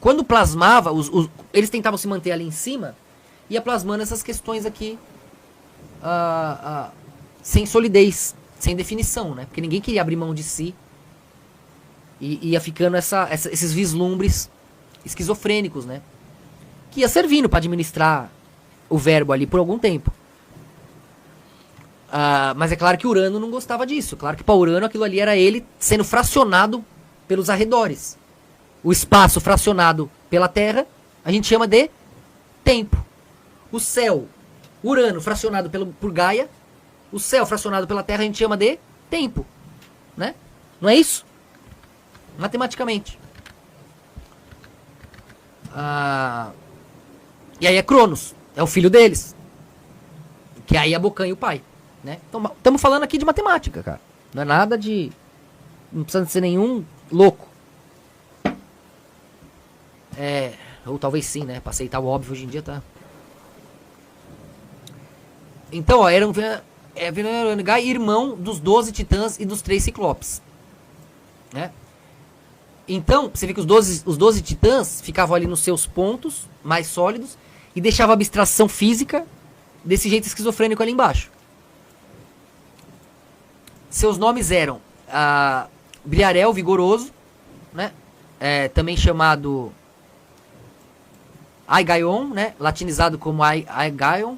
quando plasmava, eles tentavam se manter ali em cima, ia plasmando essas questões aqui sem solidez, sem definição, né? Porque ninguém queria abrir mão de si. E ia ficando esses vislumbres esquizofrênicos, né? Que ia servindo para administrar o verbo ali por algum tempo. Mas é claro que Urano não gostava disso. Claro que para Urano aquilo ali era ele sendo fracionado pelos arredores. O espaço fracionado pela Terra a gente chama de tempo. O céu, Urano fracionado por Gaia, o céu fracionado pela Terra a gente chama de tempo, né? Não é isso? Matematicamente. E aí é Cronos, é o filho deles, que aí abocanha o pai, né? Então estamos falando aqui de matemática, cara. Não é nada de... Não precisa ser nenhum louco. Ou talvez sim, né? Pra aceitar o óbvio hoje em dia, tá? Então, ó, era irmão dos 12 titãs e dos 3 ciclopes, né? Então, você vê que os 12 titãs ficavam ali nos seus pontos mais sólidos e deixavam a abstração física desse jeito esquizofrênico ali embaixo. Seus nomes eram Briarel Vigoroso, né? Também chamado Aigaion, né? Latinizado como Aigaion,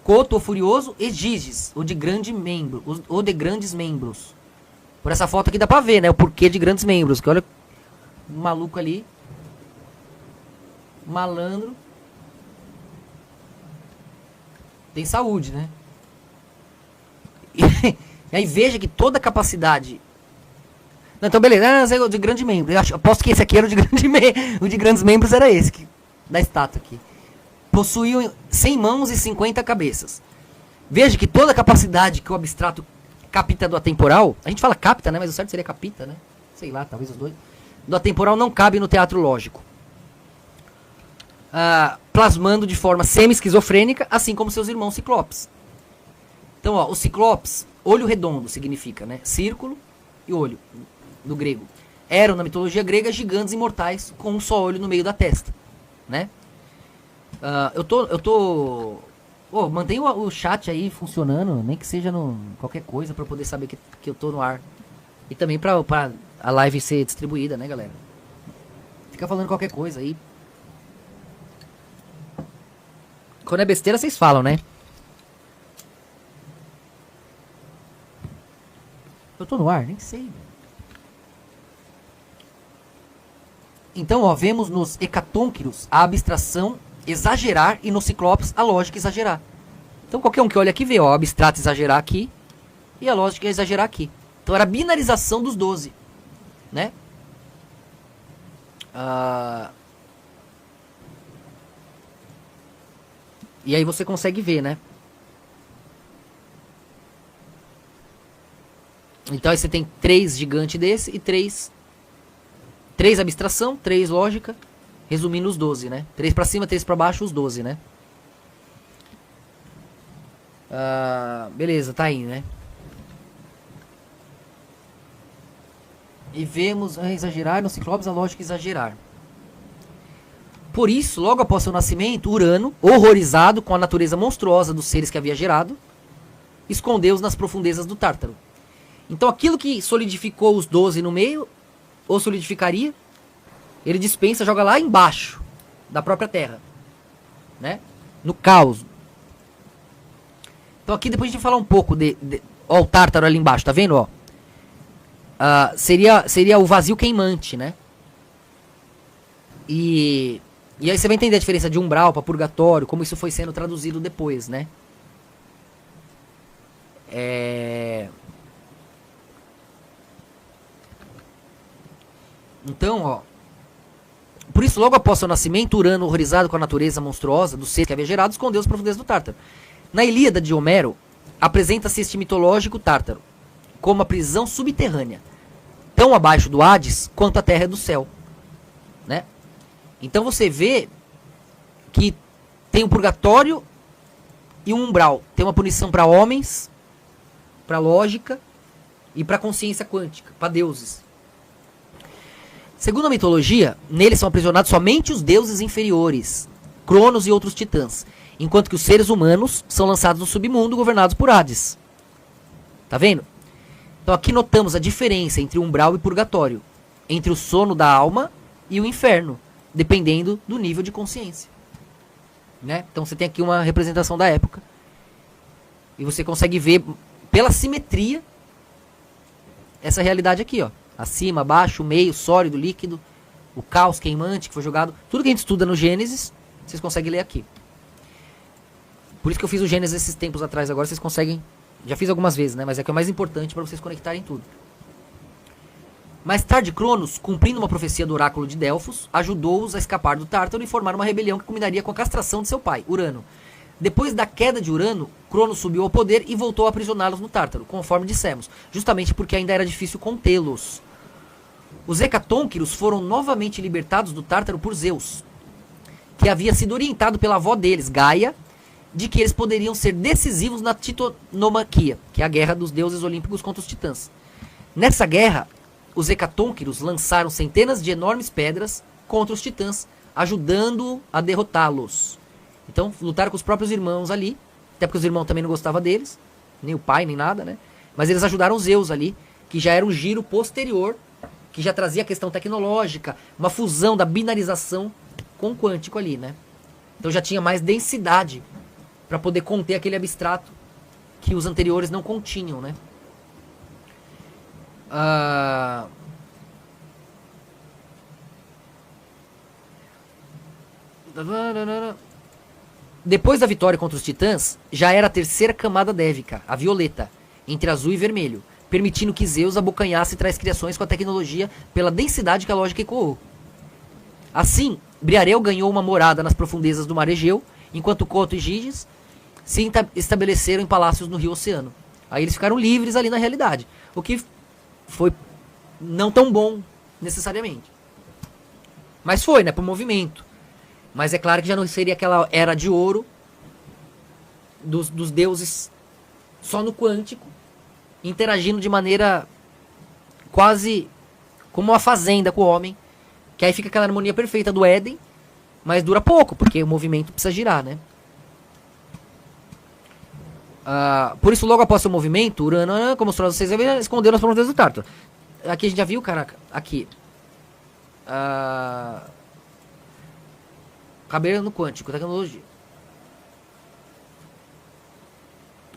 Coto, o Furioso, e Giges, o de grandes membros. Por essa foto aqui dá pra ver, né? O porquê de grandes membros. Que olha o maluco ali. Malandro. Tem saúde, né? E aí veja que toda a capacidade... Não, então beleza, o de grande membro. Eu aposto que esse aqui era o de grande o de grandes membros era esse, da estátua aqui. Possuíam 100 mãos e 50 cabeças. Veja que toda a capacidade que o abstrato capta do atemporal, a gente fala capta, né? Mas o certo seria capita, né? Sei lá, talvez os dois. Do atemporal não cabe no teatro lógico. Plasmando de forma semi-esquizofrênica, assim como seus irmãos ciclopes. Então, ó, os ciclopes, olho redondo significa, né? Círculo e olho, do grego. Eram, na mitologia grega, gigantes imortais com um só olho no meio da testa, né? Mantenha o chat aí funcionando, nem que seja qualquer coisa pra eu poder saber que eu tô no ar. E também pra a live ser distribuída, né, galera? Fica falando qualquer coisa aí. Quando é besteira, vocês falam, né? Eu tô no ar? Nem sei. Então, ó, vemos nos hecatônquiros a abstração exagerar e nos ciclopes a lógica exagerar. Então qualquer um que olha aqui vê, ó, o abstrato exagerar aqui e a lógica exagerar aqui. Então era a binarização dos 12, né? E aí você consegue ver, né? Então aí você tem 3 gigante desse e 3 abstração, 3 lógica. Resumindo os 12, né? 3 pra cima, 3 pra baixo, os 12, né? Beleza, tá aí, né? E vemos a exagerar, nos ciclopes a lógica exagerar. Por isso, logo após seu nascimento, Urano, horrorizado com a natureza monstruosa dos seres que havia gerado, escondeu-os nas profundezas do Tártaro. Então aquilo que solidificou os 12 no meio, ou solidificaria, ele dispensa, joga lá embaixo da própria Terra, né? No caos. Então aqui depois a gente vai falar um pouco ó, o Tártaro ali embaixo, tá vendo, ó? seria o vazio queimante, né? E aí você vai entender a diferença de umbral para purgatório, como isso foi sendo traduzido depois, né? Então, ó, por isso, logo após seu nascimento, Urano, horrorizado com a natureza monstruosa do ser que havia gerado, escondeu as profundezas do Tártaro. Na Ilíada de Homero, apresenta-se este mitológico Tártaro como uma prisão subterrânea, tão abaixo do Hades quanto a terra é do céu, né? Então você vê que tem um purgatório e um umbral. Tem uma punição para homens, para lógica e para consciência quântica, para deuses. Segundo a mitologia, nele são aprisionados somente os deuses inferiores, Cronos e outros titãs, enquanto que os seres humanos são lançados no submundo, governados por Hades. Tá vendo? Então aqui notamos a diferença entre umbral e purgatório, entre o sono da alma e o inferno, dependendo do nível de consciência, né? Então você tem aqui uma representação da época e você consegue ver pela simetria essa realidade aqui, ó. Acima, abaixo, meio, sólido, líquido, o caos queimante que foi jogado. Tudo que a gente estuda no Gênesis, vocês conseguem ler aqui. Por isso que eu fiz o Gênesis esses tempos atrás. Agora vocês conseguem... Já fiz algumas vezes, né? Mas é que é o mais importante para vocês conectarem tudo. Mais tarde, Cronos, cumprindo uma profecia do oráculo de Delfos, ajudou-os a escapar do Tártaro e formar uma rebelião que culminaria com a castração de seu pai, Urano. Depois da queda de Urano, Cronos subiu ao poder e voltou a aprisioná-los no Tártaro, conforme dissemos, justamente porque ainda era difícil contê-los. Os Hecatônquiros foram novamente libertados do Tártaro por Zeus, que havia sido orientado pela avó deles, Gaia, de que eles poderiam ser decisivos na Titanomaquia, que é a guerra dos deuses olímpicos contra os titãs. Nessa guerra, os Hecatônquiros lançaram centenas de enormes pedras contra os titãs, ajudando a derrotá-los. Então, lutaram com os próprios irmãos ali, até porque os irmãos também não gostavam deles, nem o pai, nem nada, né? Mas eles ajudaram Zeus ali, que já era um giro posterior, que já trazia a questão tecnológica, uma fusão da binarização com o quântico ali, né? Então já tinha mais densidade para poder conter aquele abstrato que os anteriores não continham, né? Depois da vitória contra os titãs, já era a terceira camada dévica, a violeta, entre azul e vermelho, permitindo que Zeus abocanhasse tais criações com a tecnologia pela densidade que a lógica ecoou. Assim, Briareu ganhou uma morada nas profundezas do mar Egeu, enquanto Coto e Giges se estabeleceram em palácios no rio Oceano. Aí eles ficaram livres ali na realidade, o que foi não tão bom necessariamente. Mas foi, né, pro movimento. Mas é claro que já não seria aquela era de ouro dos deuses só no quântico, interagindo de maneira quase como uma fazenda com o homem, que aí fica aquela harmonia perfeita do Éden, mas dura pouco, porque o movimento precisa girar, né? Por isso, logo após seu movimento, Urano, como mostrou vocês, escondeu nas profundezas do Tártaro. Aqui a gente já viu, caraca, aqui. Cabelo no quântico, tecnologia.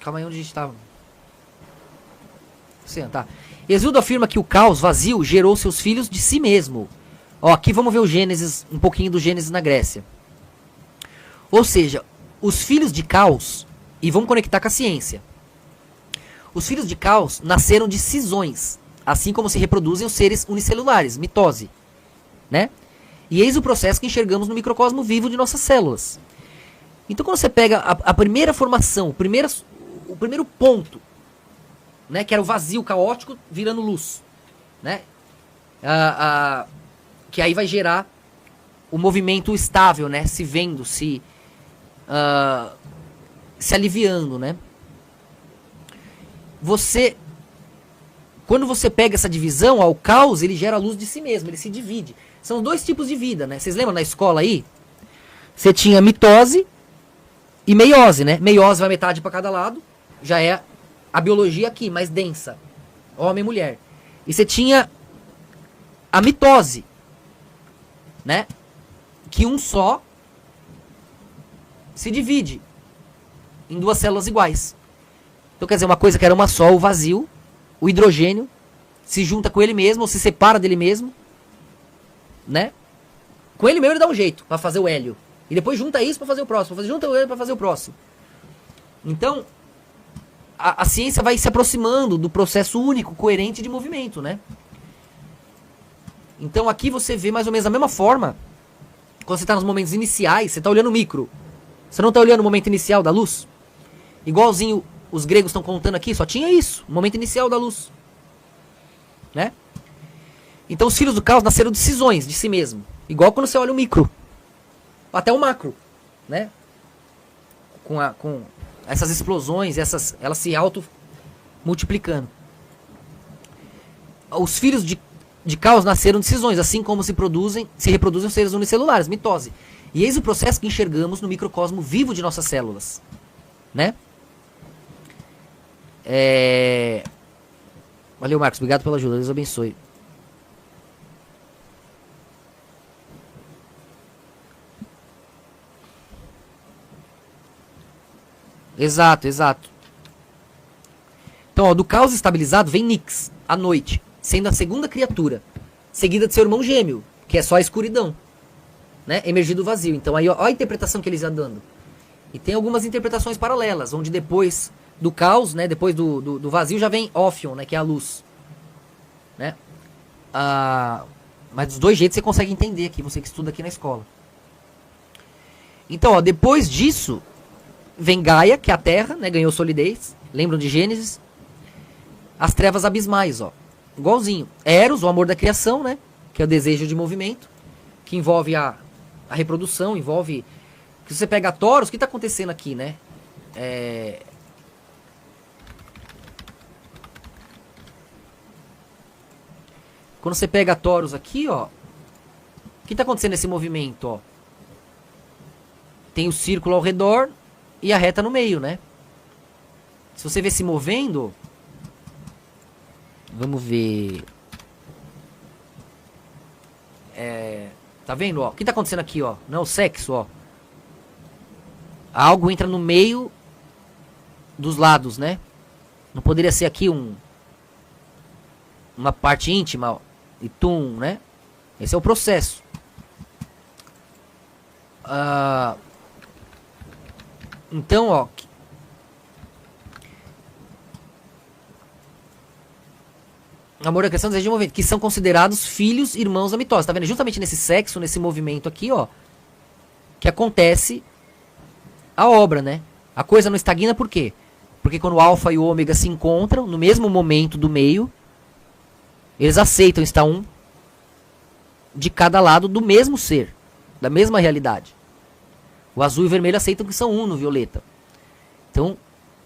Calma aí, onde a gente estava? Tá. Exildo afirma que o caos vazio gerou seus filhos de si mesmo. Ó, aqui vamos ver o Gênesis, um pouquinho do Gênesis na Grécia. Ou seja, os filhos de caos, e vamos conectar com a ciência. Os filhos de caos nasceram de cisões, assim como se reproduzem os seres unicelulares, mitose, né? E eis o processo que enxergamos no microcosmo vivo de nossas células. Então quando você pega a primeira formação, o primeiro ponto, né, que era o vazio caótico virando luz, né? Que aí vai gerar o movimento estável, né? Se vendo, se aliviando, né? Quando você pega essa divisão, o caos, ele gera a luz de si mesmo, ele se divide. São dois tipos de vida, né? Vocês lembram na escola aí? Você tinha mitose e meiose, né? Meiose vai metade para cada lado, já é a biologia aqui, mais densa, homem e mulher. E você tinha a mitose, né? Que um só se divide em duas células iguais. Então quer dizer, uma coisa que era uma só, o vazio, o hidrogênio, se junta com ele mesmo, ou se separa dele mesmo, né? Com ele mesmo ele dá um jeito pra fazer o hélio. E depois junta isso pra fazer o próximo. Junta o hélio pra fazer o próximo. Então, a ciência vai se aproximando do processo único, coerente de movimento, né? Então aqui você vê mais ou menos da mesma forma. Quando você tá nos momentos iniciais, você tá olhando o micro. Você não tá olhando o momento inicial da luz? Igualzinho os gregos estão contando aqui, só tinha isso, o momento inicial da luz. Né? Então os filhos do caos nasceram de cisões de si mesmo. Igual quando você olha o micro. Até o macro. Né? Com essas explosões, elas se auto-multiplicando. Os filhos de caos nasceram de cisões, assim como se reproduzem os seres unicelulares, mitose. E eis o processo que enxergamos no microcosmo vivo de nossas células. Né? Valeu, Marcos. Obrigado pela ajuda. Deus abençoe. Exato. Então, ó, do caos estabilizado vem Nix, à noite, sendo a segunda criatura, seguida de seu irmão gêmeo, que é só a escuridão, né? Emergir do vazio. Então, aí, ó a interpretação que eles iam dando. E tem algumas interpretações paralelas, onde depois do caos, né, depois do vazio, já vem Ophion, né, que é a luz. Né? Mas dos dois jeitos você consegue entender aqui, você que estuda aqui na escola. Então, ó, depois disso, vem Gaia, que é a Terra, né, ganhou solidez. Lembram de Gênesis? As trevas abismais, ó. Igualzinho. Eros, o amor da criação, né, que é o desejo de movimento, que envolve a reprodução, envolve... Se você pega Taurus, o que está acontecendo aqui, né? Quando você pega Taurus aqui, ó, o que está acontecendo nesse movimento, ó? Tem o círculo ao redor e a reta no meio, né? Se você vê se movendo, vamos ver. Tá vendo, ó? O que está acontecendo aqui, ó? Não é o sexo, ó. Algo entra no meio dos lados, né? Não poderia ser aqui uma parte íntima, ó, e tum, né? Esse é o processo. Então, ó, amor da criação, desejo de movimento, que são considerados filhos, irmãos da mitose. Tá vendo? Justamente nesse sexo, nesse movimento aqui, ó, que acontece a obra, né? A coisa não estagna por quê? Porque quando o alfa e o ômega se encontram no mesmo momento do meio, eles aceitam estar um de cada lado do mesmo ser, da mesma realidade. O azul e o vermelho aceitam que são um no violeta. Então,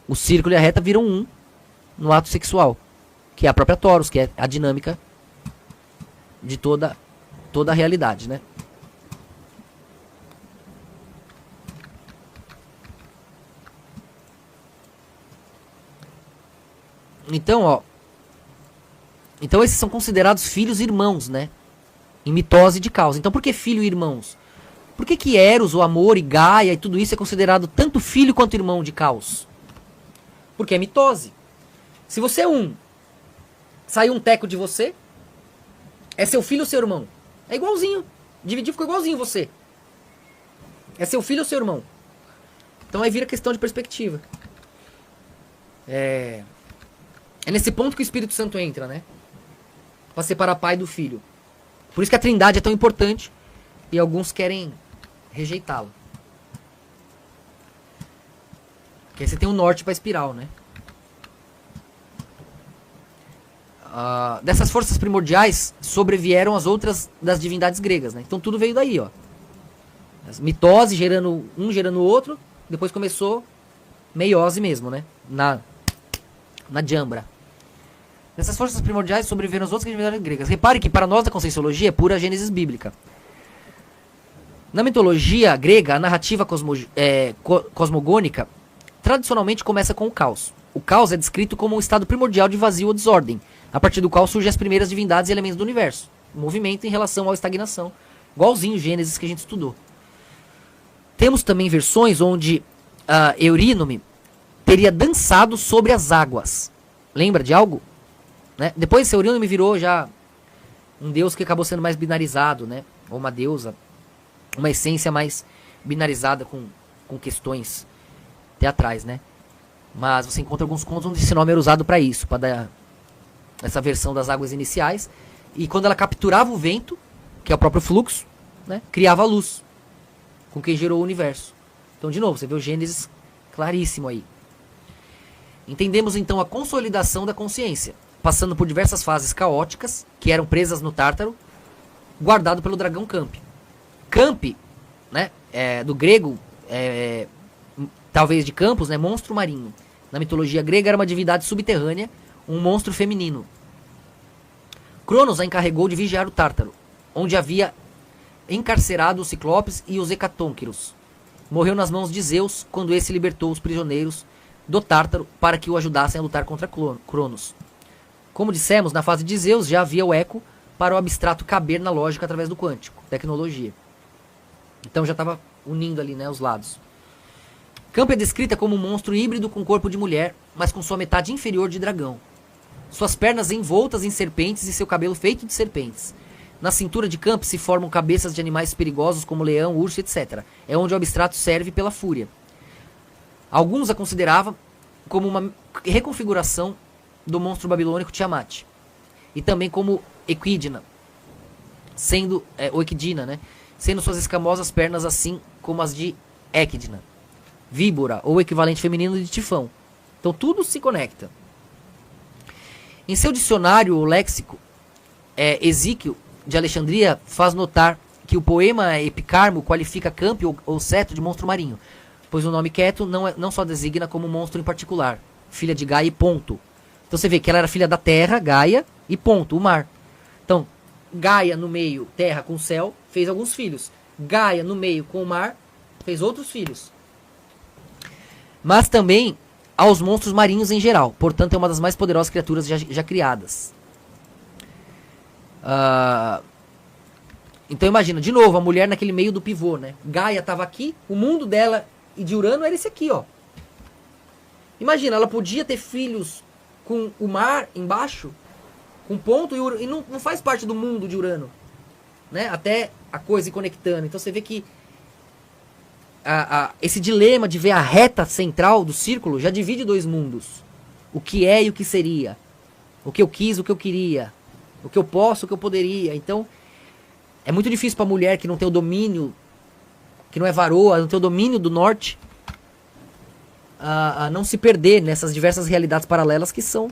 o círculo e a reta viram um no ato sexual, que é a própria Taurus, que é a dinâmica de toda a realidade, né? Então, ó. Então esses são considerados filhos e irmãos, né? Em mitose de causa. Então por que filho e irmãos? Por que Eros, o amor e Gaia e tudo isso é considerado tanto filho quanto irmão de caos? Porque é mitose. Se você é saiu um teco de você, é seu filho ou seu irmão? É igualzinho. Dividir ficou igualzinho você. É seu filho ou seu irmão? Então aí vira questão de perspectiva. É nesse ponto que o Espírito Santo entra, né? Pra separar pai do filho. Por isso que a Trindade é tão importante e alguns querem rejeitá-la. Porque aí você tem um norte pra espiral, né? Dessas forças primordiais sobrevieram as outras das divindades gregas, né? Então tudo veio daí, ó. As mitose gerando um, gerando o outro. Depois começou meiose mesmo, né? Na Jambra. Dessas forças primordiais sobreviveram as outras divindades gregas. Repare que para nós da Conscienciologia é pura Gênesis bíblica. Na mitologia grega, a narrativa cosmogônica tradicionalmente começa com o caos. O caos é descrito como um estado primordial de vazio ou desordem, a partir do qual surgem as primeiras divindades e elementos do universo. O movimento em relação à estagnação, igualzinho Gênesis que a gente estudou. Temos também versões onde Eurínome teria dançado sobre as águas. Lembra de algo? né? Depois Seurino me virou já um deus que acabou sendo mais binarizado, né? Ou uma deusa, uma essência mais binarizada com questões teatrais, né? Mas você encontra alguns contos onde esse nome era usado para isso, para dar essa versão das águas iniciais. E quando ela capturava o vento, que é o próprio fluxo, né? Criava a luz, com quem gerou o universo. Então, de novo, você vê o Gênesis claríssimo aí. Entendemos então a consolidação da consciência, passando por diversas fases caóticas, que eram presas no Tártaro, guardado pelo dragão Campi. Campi, né, do grego, talvez de Campos, né, monstro marinho. Na mitologia grega era uma divindade subterrânea, um monstro feminino. Cronos a encarregou de vigiar o Tártaro, onde havia encarcerado os Ciclopes e os Hecatônquiros. Morreu nas mãos de Zeus quando esse libertou os prisioneiros do Tártaro para que o ajudassem a lutar contra Cronos. Como dissemos, na fase de Zeus já havia o eco para o abstrato caber na lógica através do quântico, tecnologia. Então já estava unindo ali, né, os lados. Campi é descrita como um monstro híbrido com corpo de mulher, mas com sua metade inferior de dragão. Suas pernas envoltas em serpentes e seu cabelo feito de serpentes. Na cintura de Campi se formam cabeças de animais perigosos como leão, urso, etc. É onde o abstrato serve pela fúria. Alguns a consideravam como uma reconfiguração do monstro babilônico Tiamat. E também como Equidna, sendo, ou Equidna, né? Sendo suas escamosas pernas assim como as de Equidna. Víbora, ou equivalente feminino de Tifão. Então tudo se conecta. Em seu dicionário ou léxico, Esíquio de Alexandria faz notar que o poema Epicarmo qualifica Campi ou Ceto de monstro marinho, pois o nome Queto não só designa como monstro em particular, filha de Gaia e ponto. Então você vê que ela era filha da terra, Gaia, e ponto, o mar. Então, Gaia no meio, terra com céu, fez alguns filhos. Gaia no meio com o mar, fez outros filhos. Mas também aos monstros marinhos em geral. Portanto, é uma das mais poderosas criaturas já criadas. Então imagina, de novo, a mulher naquele meio do pivô, né? Gaia estava aqui, o mundo dela e de Urano era esse aqui, ó. Imagina, ela podia ter filhos com o mar embaixo, com ponto, e não faz parte do mundo de Urano, né? Até a coisa ir conectando. Então você vê que esse dilema de ver a reta central do círculo já divide dois mundos. O que é e o que seria. O que eu quis, o que eu queria. O que eu posso, o que eu poderia. Então, é muito difícil para a mulher que não tem o domínio, que não é varoa, não tem o domínio do norte, a não se perder nessas diversas realidades paralelas que são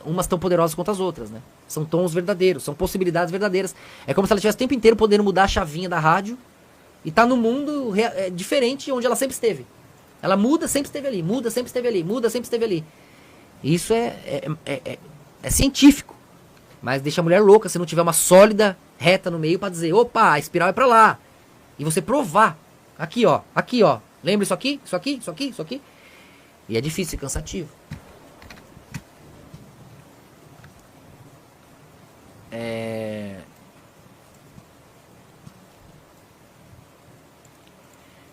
umas tão poderosas quanto as outras, né? São tons verdadeiros, são possibilidades verdadeiras. É como se ela tivesse o tempo inteiro podendo mudar a chavinha da rádio e tá no mundo diferente onde ela sempre esteve. Ela muda, sempre esteve ali, muda, sempre esteve ali, muda, sempre esteve ali. Isso é científico, mas deixa a mulher louca se não tiver uma sólida reta no meio pra dizer, opa, a espiral é pra lá. E você provar. Aqui, ó. Lembra isso aqui? Isso aqui, isso aqui, isso aqui? E é difícil e cansativo.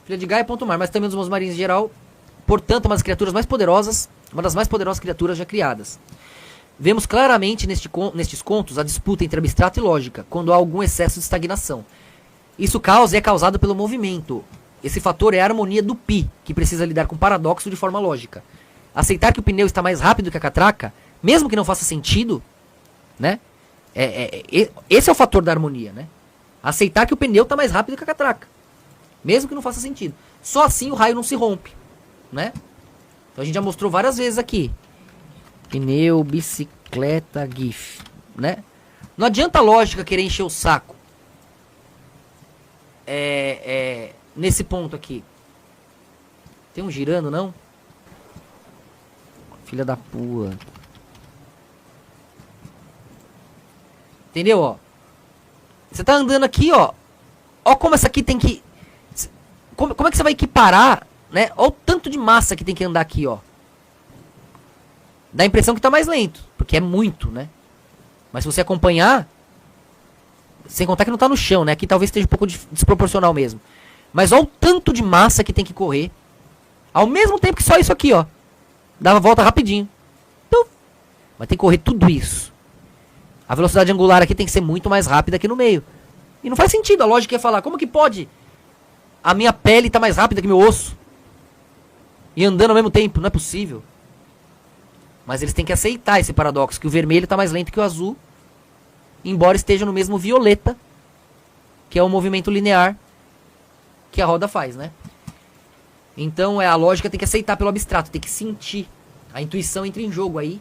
Filha de Gaia, ponto mar, mas também dos monstros marinhos em geral. Portanto, uma das criaturas mais poderosas, uma das mais poderosas criaturas já criadas. Vemos claramente nestes contos a disputa entre abstrato e lógica, quando há algum excesso de estagnação. Isso é causado pelo movimento. Esse fator é a harmonia do pi, que precisa lidar com paradoxo de forma lógica. Aceitar que o pneu está mais rápido que a catraca, mesmo que não faça sentido, né? Esse é o fator da harmonia, né? Aceitar que o pneu está mais rápido que a catraca, mesmo que não faça sentido. Só assim o raio não se rompe, né? Então a gente já mostrou várias vezes aqui. Pneu, bicicleta, GIF, né? Não adianta a lógica querer encher o saco. Nesse ponto aqui. Tem um girando, não? Filha da pua. Entendeu, ó? Você tá andando aqui, ó. Ó como essa aqui tem que... Como é que você vai equiparar, né? Ó o tanto de massa que tem que andar aqui, ó. Dá a impressão que tá mais lento, porque é muito, né? Mas se você acompanhar, sem contar que não tá no chão, né? Aqui talvez esteja um pouco desproporcional mesmo. Mas olha o tanto de massa que tem que correr. Ao mesmo tempo que só isso aqui, ó. Dava a volta rapidinho. Então, Mas tem que correr tudo isso. A velocidade angular aqui tem que ser muito mais rápida aqui no meio. E não faz sentido, a lógica é falar, como que pode a minha pele tá mais rápida que meu osso? E andando ao mesmo tempo, não é possível. Mas eles têm que aceitar esse paradoxo, que o vermelho tá mais lento que o azul, embora esteja no mesmo violeta, que é o movimento linear que a roda faz, né? Então a lógica tem que aceitar pelo abstrato, tem que sentir. A intuição entra em jogo aí.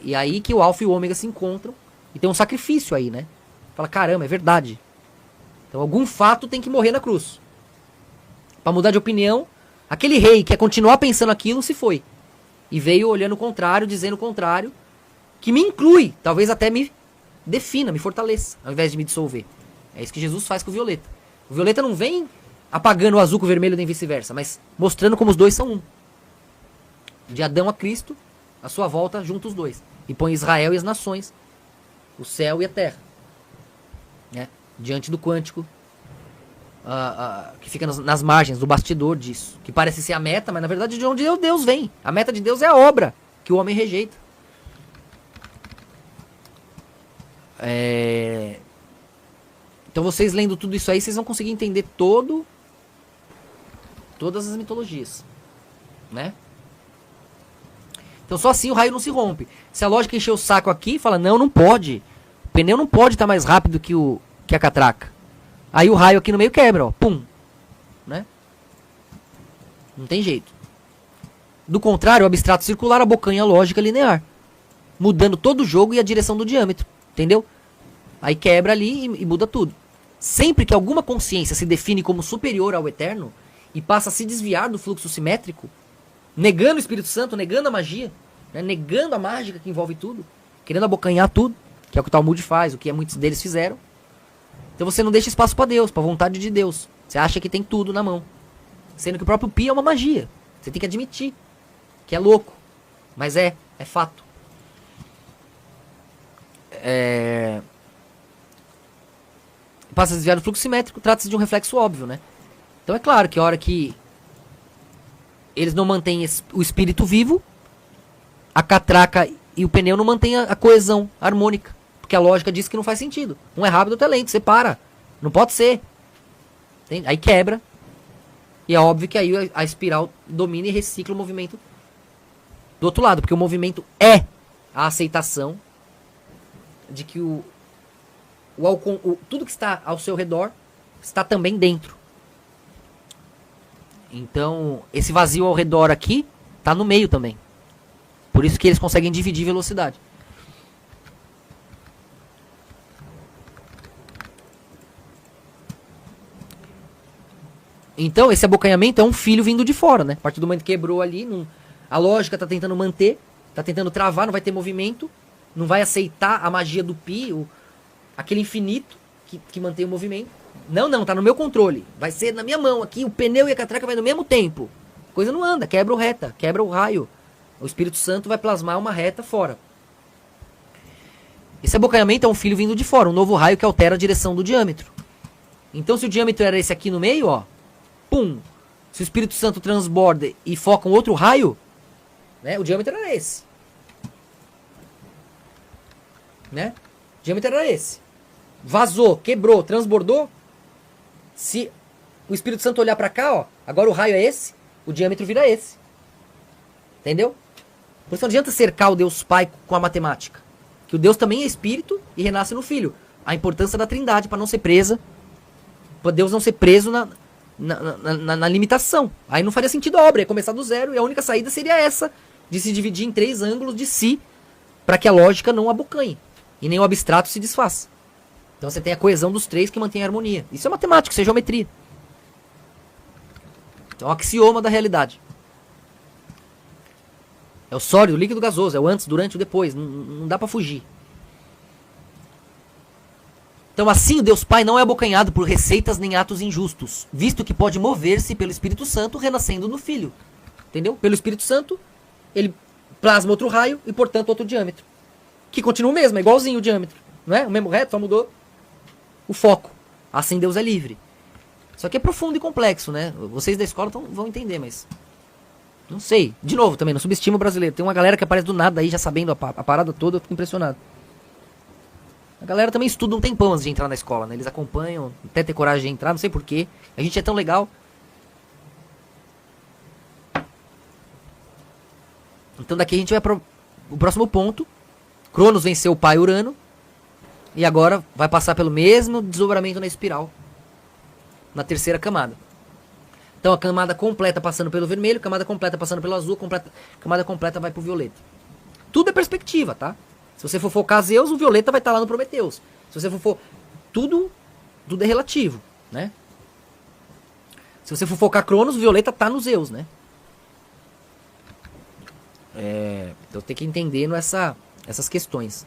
E aí que o alfa e o ômega se encontram. E tem um sacrifício aí, né? Fala, caramba, é verdade. Então algum fato tem que morrer na cruz. Pra mudar de opinião, aquele rei que quer continuar pensando aquilo se foi. E veio olhando o contrário, dizendo o contrário, que me inclui, talvez até me defina, me fortaleça, ao invés de me dissolver. É isso que Jesus faz com o violeta. O violeta não vem apagando o azul com o vermelho nem vice-versa, mas mostrando como os dois são um. De Adão a Cristo, a sua volta junto os dois. E põe Israel e as nações, o céu e a terra, né? Diante do quântico, que fica nas margens do bastidor disso. Que parece ser a meta, mas na verdade de onde Deus vem. A meta de Deus é a obra que o homem rejeita. Então vocês lendo tudo isso aí, vocês vão conseguir entender todas as mitologias, né? Então só assim o raio não se rompe. Se a lógica encher o saco aqui, fala, não pode. O pneu não pode estar mais rápido que a catraca. Aí o raio aqui no meio quebra, ó. Pum. Né? Não tem jeito. Do contrário, o abstrato circular abocanha a lógica linear, mudando todo o jogo e a direção do diâmetro. Entendeu? Aí quebra ali e muda tudo. Sempre que alguma consciência se define como superior ao eterno e passa a se desviar do fluxo simétrico, negando o Espírito Santo, negando a magia, né? Negando a mágica que envolve tudo, querendo abocanhar tudo, que é o que o Talmud faz, o que muitos deles fizeram. Então você não deixa espaço para Deus, para a vontade de Deus. Você acha que tem tudo na mão. Sendo que o próprio Pi é uma magia. Você tem que admitir que é louco. Mas é fato. Passa a desviar do fluxo simétrico, trata-se de um reflexo óbvio, né? Então é claro que a hora que eles não mantêm o espírito vivo, a catraca e o pneu não mantêm a coesão harmônica. Porque a lógica diz que não faz sentido. Um é rápido, outro é lento, separa. Não pode ser. Entende? Aí quebra. E é óbvio que aí a espiral domina e recicla o movimento do outro lado. Porque o movimento é a aceitação de que tudo que está ao seu redor está também dentro. Então, esse vazio ao redor aqui está no meio também. Por isso que eles conseguem dividir velocidade. Então, esse abocanhamento é um filho vindo de fora, né? A partir do momento que quebrou ali, a lógica está tentando manter, está tentando travar, não vai ter movimento, não vai aceitar a magia do Pi, aquele infinito que mantém o movimento. Não, tá no meu controle. Vai ser na minha mão aqui, o pneu e a catraca vai no mesmo tempo. A coisa não anda, quebra o reta, quebra o raio. O Espírito Santo vai plasmar uma reta fora. Esse abocanhamento é um filho vindo de fora, um novo raio que altera a direção do diâmetro. Então se o diâmetro era esse aqui no meio, ó, pum, se o Espírito Santo transborda e foca um outro raio, né, o diâmetro era esse. Né? O diâmetro era esse. Vazou, quebrou, transbordou. Se o Espírito Santo olhar pra cá, ó, agora o raio é esse, o diâmetro vira esse. Entendeu? Por isso não adianta cercar o Deus Pai com a matemática. Que o Deus também é espírito e renasce no Filho. A importância da Trindade para não ser presa, para Deus não ser preso na limitação. Aí não faria sentido a obra, ia começar do zero e a única saída seria essa, de se dividir em 3 ângulos de si, para que a lógica não abocanhe e nem o abstrato se desfaça. Então você tem a coesão dos 3 que mantém a harmonia. Isso é matemática, isso é geometria. Então é um axioma da realidade. É o sólido, o líquido gasoso, é o antes, durante e o depois. Não dá pra fugir. Então assim o Deus Pai não é abocanhado por receitas nem atos injustos, visto que pode mover-se pelo Espírito Santo renascendo no Filho. Entendeu? Pelo Espírito Santo, ele plasma outro raio e, portanto, outro diâmetro. Que continua o mesmo, é igualzinho o diâmetro. Não é? O mesmo reto, só mudou o foco. Assim Deus é livre. Só que é profundo e complexo, né? Vocês da escola vão entender, mas Não sei. De novo, também, não subestima o brasileiro. Tem uma galera que aparece do nada aí, já sabendo a parada toda, eu fico impressionado. A galera também estuda um tempão antes de entrar na escola, né? Eles acompanham, até ter coragem de entrar, não sei porquê. A gente é tão legal. Então daqui a gente vai pro próximo ponto. Cronos venceu o pai Urano. E agora vai passar pelo mesmo desdobramento na espiral. Na terceira camada. Então a camada completa passando pelo vermelho, camada completa passando pelo azul, camada completa vai pro violeta. Tudo é perspectiva, tá? Se você for focar Zeus, o violeta vai estar lá no Prometeus. Se você for tudo é relativo, né? Se você for focar Cronos, o violeta tá no Zeus, né? Então tem que entender essas questões.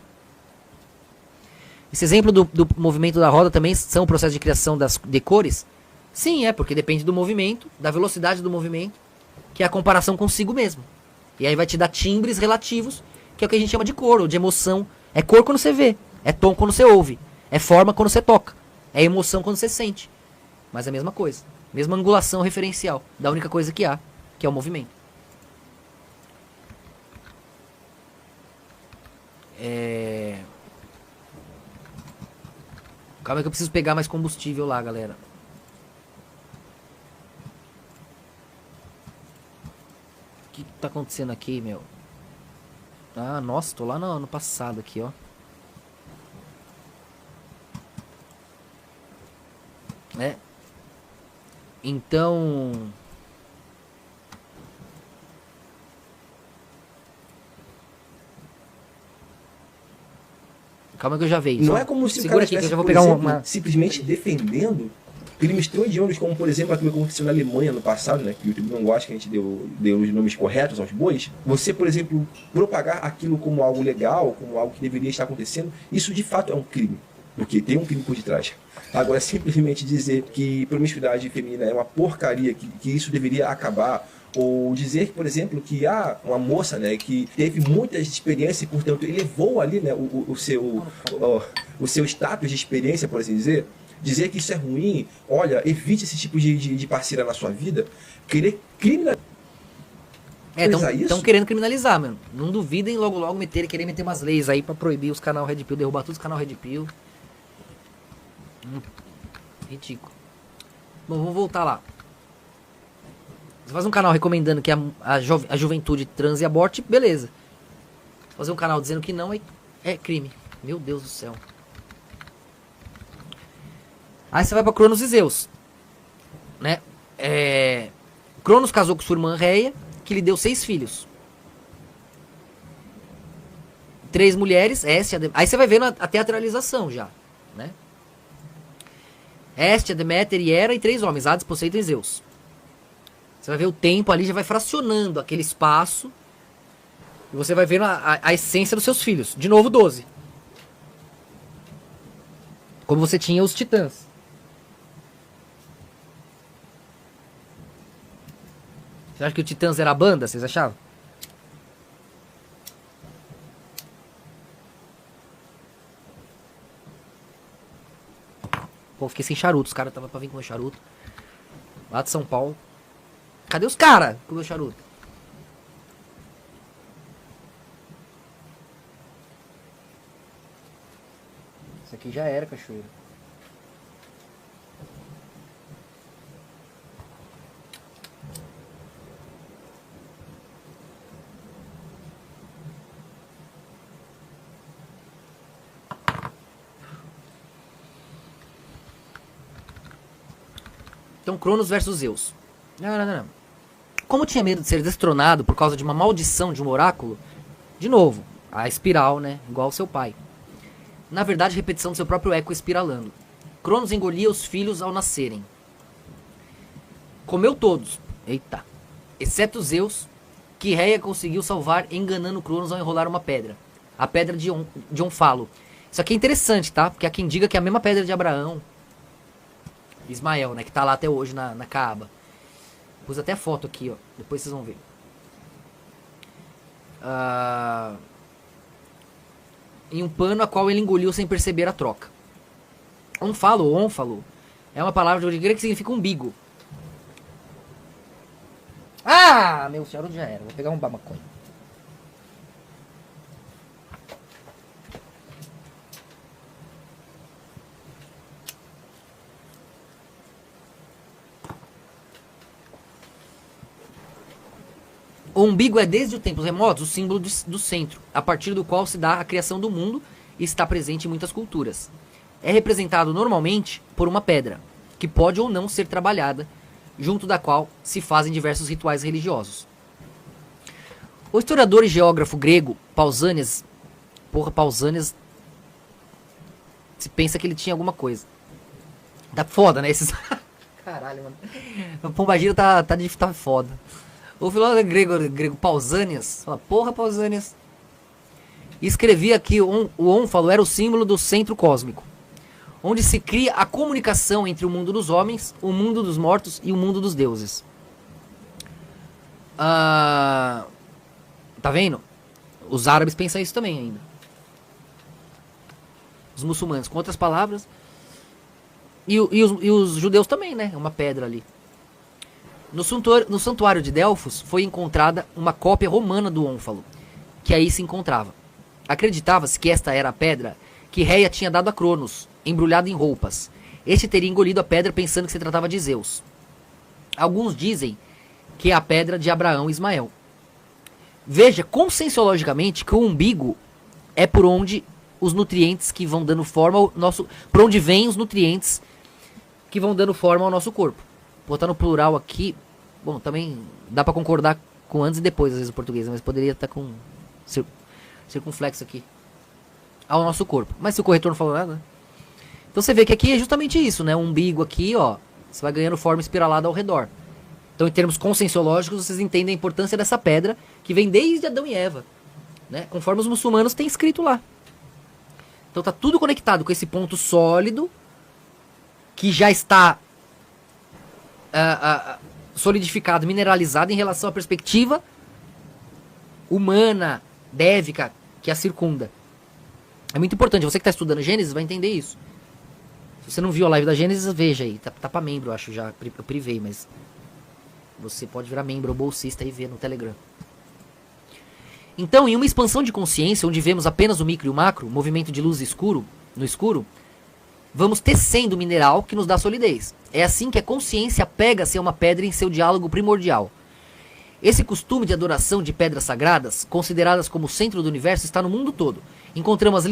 Esse exemplo do movimento da roda também são o processo de criação de cores? Sim, porque depende do movimento, da velocidade do movimento, que é a comparação consigo mesmo. E aí vai te dar timbres relativos, que é o que a gente chama de cor, ou de emoção. É cor quando você vê, é tom quando você ouve, é forma quando você toca, é emoção quando você sente. Mas é a mesma coisa, mesma angulação referencial da única coisa que há, que é o movimento. Calma que eu preciso pegar mais combustível lá, galera. O que tá acontecendo aqui, meu? Ah, nossa, tô lá no passado aqui, ó. Então... Calma que eu já vejo. Não é como se segura o cara aqui, que eu estivesse, já vou por pegar exemplo, simplesmente defendendo crimes tão hediondos como, por exemplo, a que aconteceu na Alemanha no passado, né, que o YouTube não gosta que a gente deu os nomes corretos aos bois. Você, por exemplo, propagar aquilo como algo legal, como algo que deveria estar acontecendo, isso de fato é um crime, porque tem um crime por detrás. Agora, simplesmente dizer que promiscuidade feminina é uma porcaria, que isso deveria acabar, ou dizer, por exemplo, que há uma moça, né, que teve muitas experiências e, portanto, elevou ali, né, o seu status de experiência, por assim dizer que isso é ruim, olha, evite esse tipo de parceira na sua vida, querer criminalizar estão querendo criminalizar, mano. Não duvidem logo querer meter umas leis aí pra proibir os canal Red Pill, derrubar todos os canal Red Pill. Ridículo. Bom, vamos voltar lá. Você faz um canal recomendando que a juventude transe e aborte, beleza. Fazer um canal dizendo que não é crime. Meu Deus do céu. Aí você vai pra Cronos e Zeus, né? Cronos casou com sua irmã Reia, que lhe deu 6 filhos. 3 mulheres, Hestia, aí você vai vendo a teatralização já, né? Hestia, Deméter e Hera, e 3 homens, Hades, Poseidon e Zeus. Você vai ver o tempo ali, já vai fracionando aquele espaço. E você vai vendo a essência dos seus filhos. De novo, 12. Como você tinha os titãs. Você acha que o Titãs era a banda? Vocês achavam? Pô, fiquei sem charuto. Os caras estavam pra vir com o meu charuto. Lá de São Paulo. Cadê os caras com o meu charuto? Isso aqui já era, cachoeira. Então, Cronos versus Zeus. Não. Como tinha medo de ser destronado por causa de uma maldição de um oráculo, de novo, a espiral, né? Igual ao seu pai. Na verdade, repetição do seu próprio eco espiralando. Cronos engolia os filhos ao nascerem. Comeu todos. Eita. Exceto Zeus, que Reia conseguiu salvar enganando Cronos ao enrolar uma pedra. A pedra de Onfalo. Isso aqui é interessante, tá? Porque há quem diga que é a mesma pedra de Abraão. Ismael, né? Que tá lá até hoje na Caaba. Pus até foto aqui, ó. Depois vocês vão ver. Em um pano a qual ele engoliu sem perceber a troca. Onfalo, é uma palavra de grego que significa umbigo. Ah, meu charuto já era. Vou pegar um maconha. O umbigo é, desde os tempos remotos, o símbolo do centro, a partir do qual se dá a criação do mundo e está presente em muitas culturas. É representado normalmente por uma pedra, que pode ou não ser trabalhada, junto da qual se fazem diversos rituais religiosos. O historiador e geógrafo grego Pausanias, Pausanias, se pensa que ele tinha alguma coisa. Tá foda, né? Esses... Caralho, mano. O Pombagira tá foda. O filósofo grego Pausanias, fala, porra, Pausanias, escrevia que o ônfalo era o símbolo do centro cósmico, onde se cria a comunicação entre o mundo dos homens, o mundo dos mortos e o mundo dos deuses. Tá vendo? Os árabes pensam isso também ainda. Os muçulmanos, com outras palavras. E os judeus também, né? É uma pedra ali. No santuário de Delfos foi encontrada uma cópia romana do ônfalo, que aí se encontrava. Acreditava-se que esta era a pedra que Reia tinha dado a Cronos, embrulhada em roupas. Este teria engolido a pedra pensando que se tratava de Zeus. Alguns dizem que é a pedra de Abraão e Ismael. Veja, conscienciologicamente, que o umbigo é por onde os nutrientes que vão dando forma ao nosso... Por onde vêm os nutrientes que vão dando forma ao nosso corpo. Botar no plural aqui, bom, também dá pra concordar com antes e depois, às vezes, o português, mas poderia estar com circunflexo aqui. Ao nosso corpo. Mas se o corretor não falou nada, né? Então você vê que aqui é justamente isso, né? O umbigo aqui, ó, você vai ganhando forma espiralada ao redor. Então, em termos conscienciológicos, vocês entendem a importância dessa pedra, que vem desde Adão e Eva, né? Conforme os muçulmanos têm escrito lá. Então tá tudo conectado com esse ponto sólido, que já está... solidificado, mineralizado em relação à perspectiva humana, dévica, que a circunda. É muito importante, você que está estudando Gênesis vai entender isso. Se você não viu a live da Gênesis, veja aí, tá pra membro, eu acho, já, eu privei, mas você pode virar membro ou bolsista e ver no Telegram. Então, em uma expansão de consciência, onde vemos apenas o micro e o macro, movimento de luz e escuro, no escuro, vamos tecendo o mineral que nos dá solidez. É assim que a consciência pega-se a uma pedra em seu diálogo primordial. Esse costume de adoração de pedras sagradas, consideradas como o centro do universo, está no mundo todo. Encontramos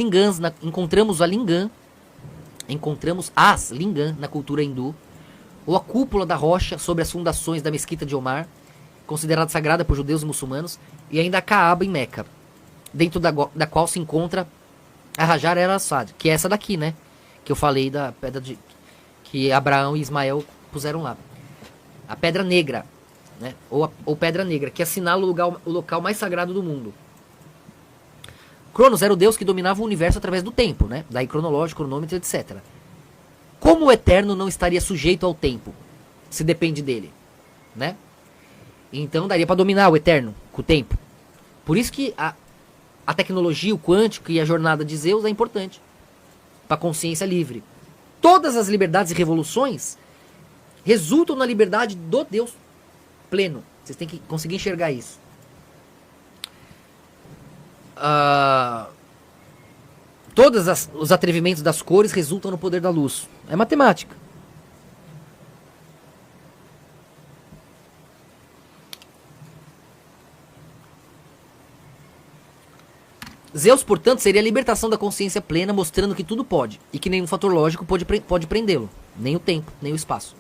as lingam na cultura hindu, ou a cúpula da rocha sobre as fundações da mesquita de Omar, considerada sagrada por judeus e muçulmanos, e ainda a Kaaba em Meca, dentro da qual se encontra a Hajar el-Assad, que é essa daqui, né? Que eu falei da pedra que Abraão e Ismael puseram lá. A pedra negra, né? Ou pedra negra, que assinala o local mais sagrado do mundo. Cronos era o deus que dominava o universo através do tempo, né? Daí cronológico, cronômetro, etc. Como o eterno não estaria sujeito ao tempo, se depende dele, né? Então daria para dominar o eterno com o tempo. Por isso que a tecnologia, o quântico e a jornada de Zeus é importante para a consciência livre. Todas as liberdades e revoluções resultam na liberdade do Deus pleno. Vocês têm que conseguir enxergar isso. Todos os atrevimentos das cores resultam no poder da luz. É matemática. Zeus, portanto, seria a libertação da consciência plena, mostrando que tudo pode, e que nenhum fator lógico pode prendê-lo, nem o tempo, nem o espaço.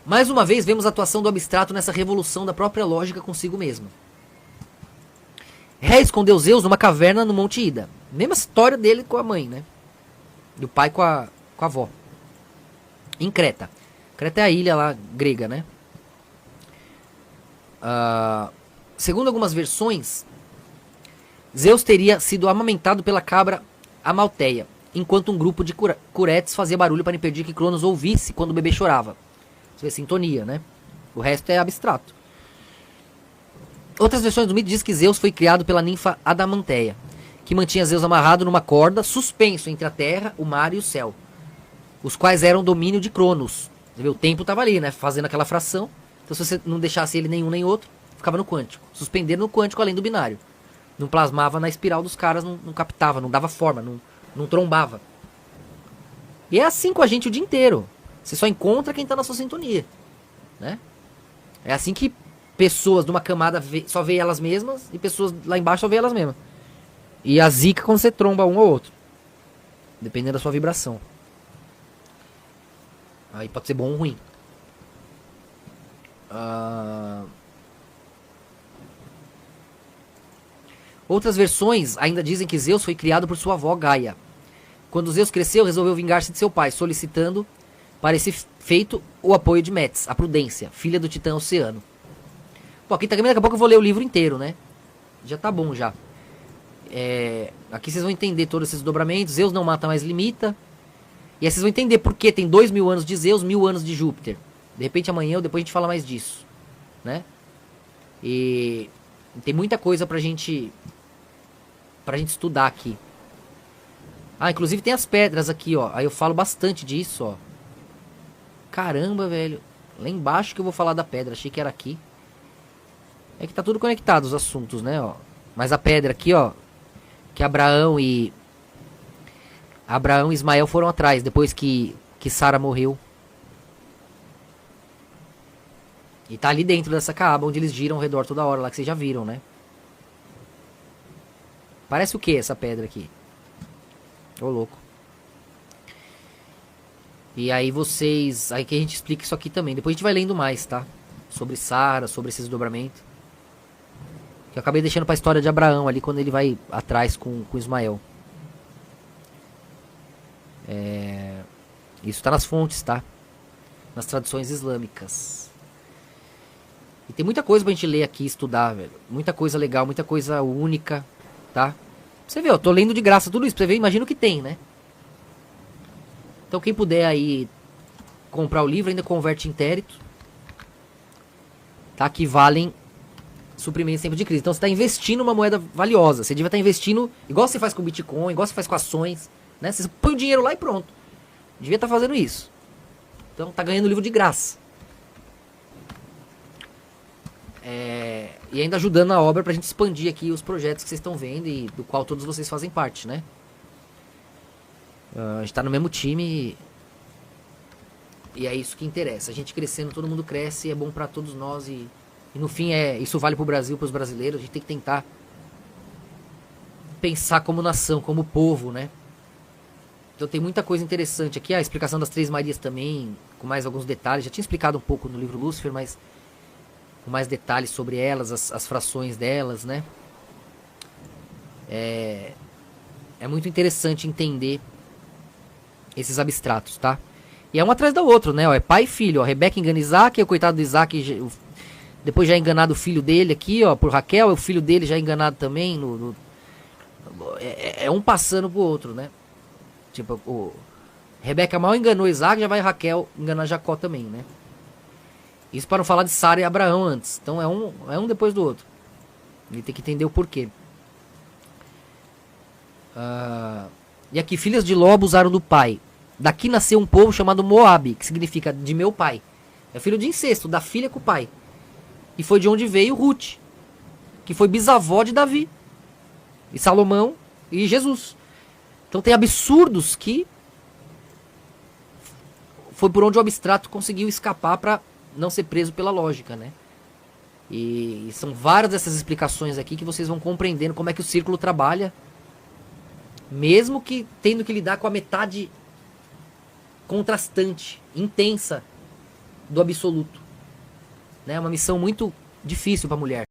Mais uma vez, vemos a atuação do abstrato nessa revolução da própria lógica consigo mesmo. Ré escondeu Zeus numa caverna no Monte Ida. Mesma história dele com a mãe, né? Do pai com a avó. Em Creta. Creta é a ilha lá grega, né? Segundo algumas versões, Zeus teria sido amamentado pela cabra Amalteia, enquanto um grupo de curetes fazia barulho para impedir que Cronos ouvisse quando o bebê chorava. Isso é sintonia, né? O resto é abstrato. Outras versões do mito dizem que Zeus foi criado pela ninfa Adamanteia, que mantinha Zeus amarrado numa corda, suspenso entre a terra, o mar e o céu, os quais eram domínio de Cronos. Você vê, o tempo estava ali, né? Fazendo aquela fração, Então se você não deixasse ele nenhum nem outro, ficava no quântico. Suspenderam no quântico além do binário. Não plasmava na espiral dos caras, não captava, não dava forma, não trombava. E é assim com a gente o dia inteiro. Você só encontra quem tá na sua sintonia, né? É assim que pessoas de uma camada só vê elas mesmas e pessoas lá embaixo só vê elas mesmas. E a zica quando você tromba um ou outro. Dependendo da sua vibração. Aí pode ser bom ou ruim. Outras versões ainda dizem que Zeus foi criado por sua avó Gaia. Quando Zeus cresceu, resolveu vingar-se de seu pai, solicitando para esse feito o apoio de Metis, a Prudência, filha do titã Oceano. Bom, aqui também daqui a pouco eu vou ler o livro inteiro, né? Já tá bom já. Aqui vocês vão entender todos esses dobramentos. Zeus não mata, mas limita. E aí vocês vão entender por que tem 2000 anos de Zeus, 1000 anos de Júpiter. De repente amanhã ou depois a gente fala mais disso, né? E tem muita coisa pra gente estudar aqui. Inclusive tem as pedras aqui, ó. Aí eu falo bastante disso, ó. Caramba, velho. Lá embaixo que eu vou falar da pedra. Achei que era aqui. É que tá tudo conectado os assuntos, né, ó. Mas a pedra aqui, ó, que Abraão e Ismael foram atrás depois que Sara morreu. E tá ali dentro dessa Caaba, onde eles giram ao redor toda hora, lá que vocês já viram, né? Parece o que essa pedra aqui? Ô, louco. E aí aí que a gente explica isso aqui também. Depois a gente vai lendo mais, tá? Sobre Sara, sobre esses dobramentos. Que eu acabei deixando pra história de Abraão ali, quando ele vai atrás com Ismael. Isso tá nas fontes, tá? Nas tradições islâmicas. E tem muita coisa pra gente ler aqui e estudar, velho. Muita coisa legal, muita coisa única, tá? Você vê, eu tô lendo de graça tudo isso. Pra você ver, imagina o que tem, né? Então quem puder aí comprar o livro, ainda converte em intérito. Tá? Que valem suprimentos em tempo de crise. Então você tá investindo uma moeda valiosa. Você devia estar investindo, igual você faz com Bitcoin, igual você faz com ações, né? Você põe o dinheiro lá e pronto. Devia estar fazendo isso. Então tá ganhando o livro de graça. E ainda ajudando a obra pra gente expandir aqui os projetos que vocês estão vendo e do qual todos vocês fazem parte, né? A gente tá no mesmo time e é isso que interessa. A gente crescendo, todo mundo cresce, é bom pra todos nós e no fim isso vale pro Brasil, pros brasileiros. A gente tem que tentar pensar como nação, como povo, né? Então tem muita coisa interessante aqui. A explicação das Três Marias também, com mais alguns detalhes. Já tinha explicado um pouco no livro Lúcifer, mas com mais detalhes sobre elas, as frações delas, né? É muito interessante entender esses abstratos, tá? E é um atrás da outra, né? É pai e filho, ó. Rebeca engana Isaac, o coitado do Isaac depois já é enganado o filho dele aqui, ó, por Raquel, o filho dele já é enganado também. É um passando pro outro, né? Tipo, Rebeca mal enganou Isaac, já vai Raquel enganar Jacó também, né? Isso para não falar de Sara e Abraão antes. Então é um depois do outro. Ele tem que entender o porquê. E aqui, filhas de Ló abusaram do pai. Daqui nasceu um povo chamado Moabe, que significa de meu pai. É filho de incesto, da filha com o pai. E foi de onde veio Ruth, que foi bisavó de Davi, e Salomão e Jesus. Então tem absurdos que foi por onde o abstrato conseguiu escapar para não ser preso pela lógica, né? E são várias dessas explicações aqui que vocês vão compreendendo como é que o círculo trabalha, mesmo que tendo que lidar com a metade contrastante, intensa do absoluto. É uma missão muito difícil para a mulher.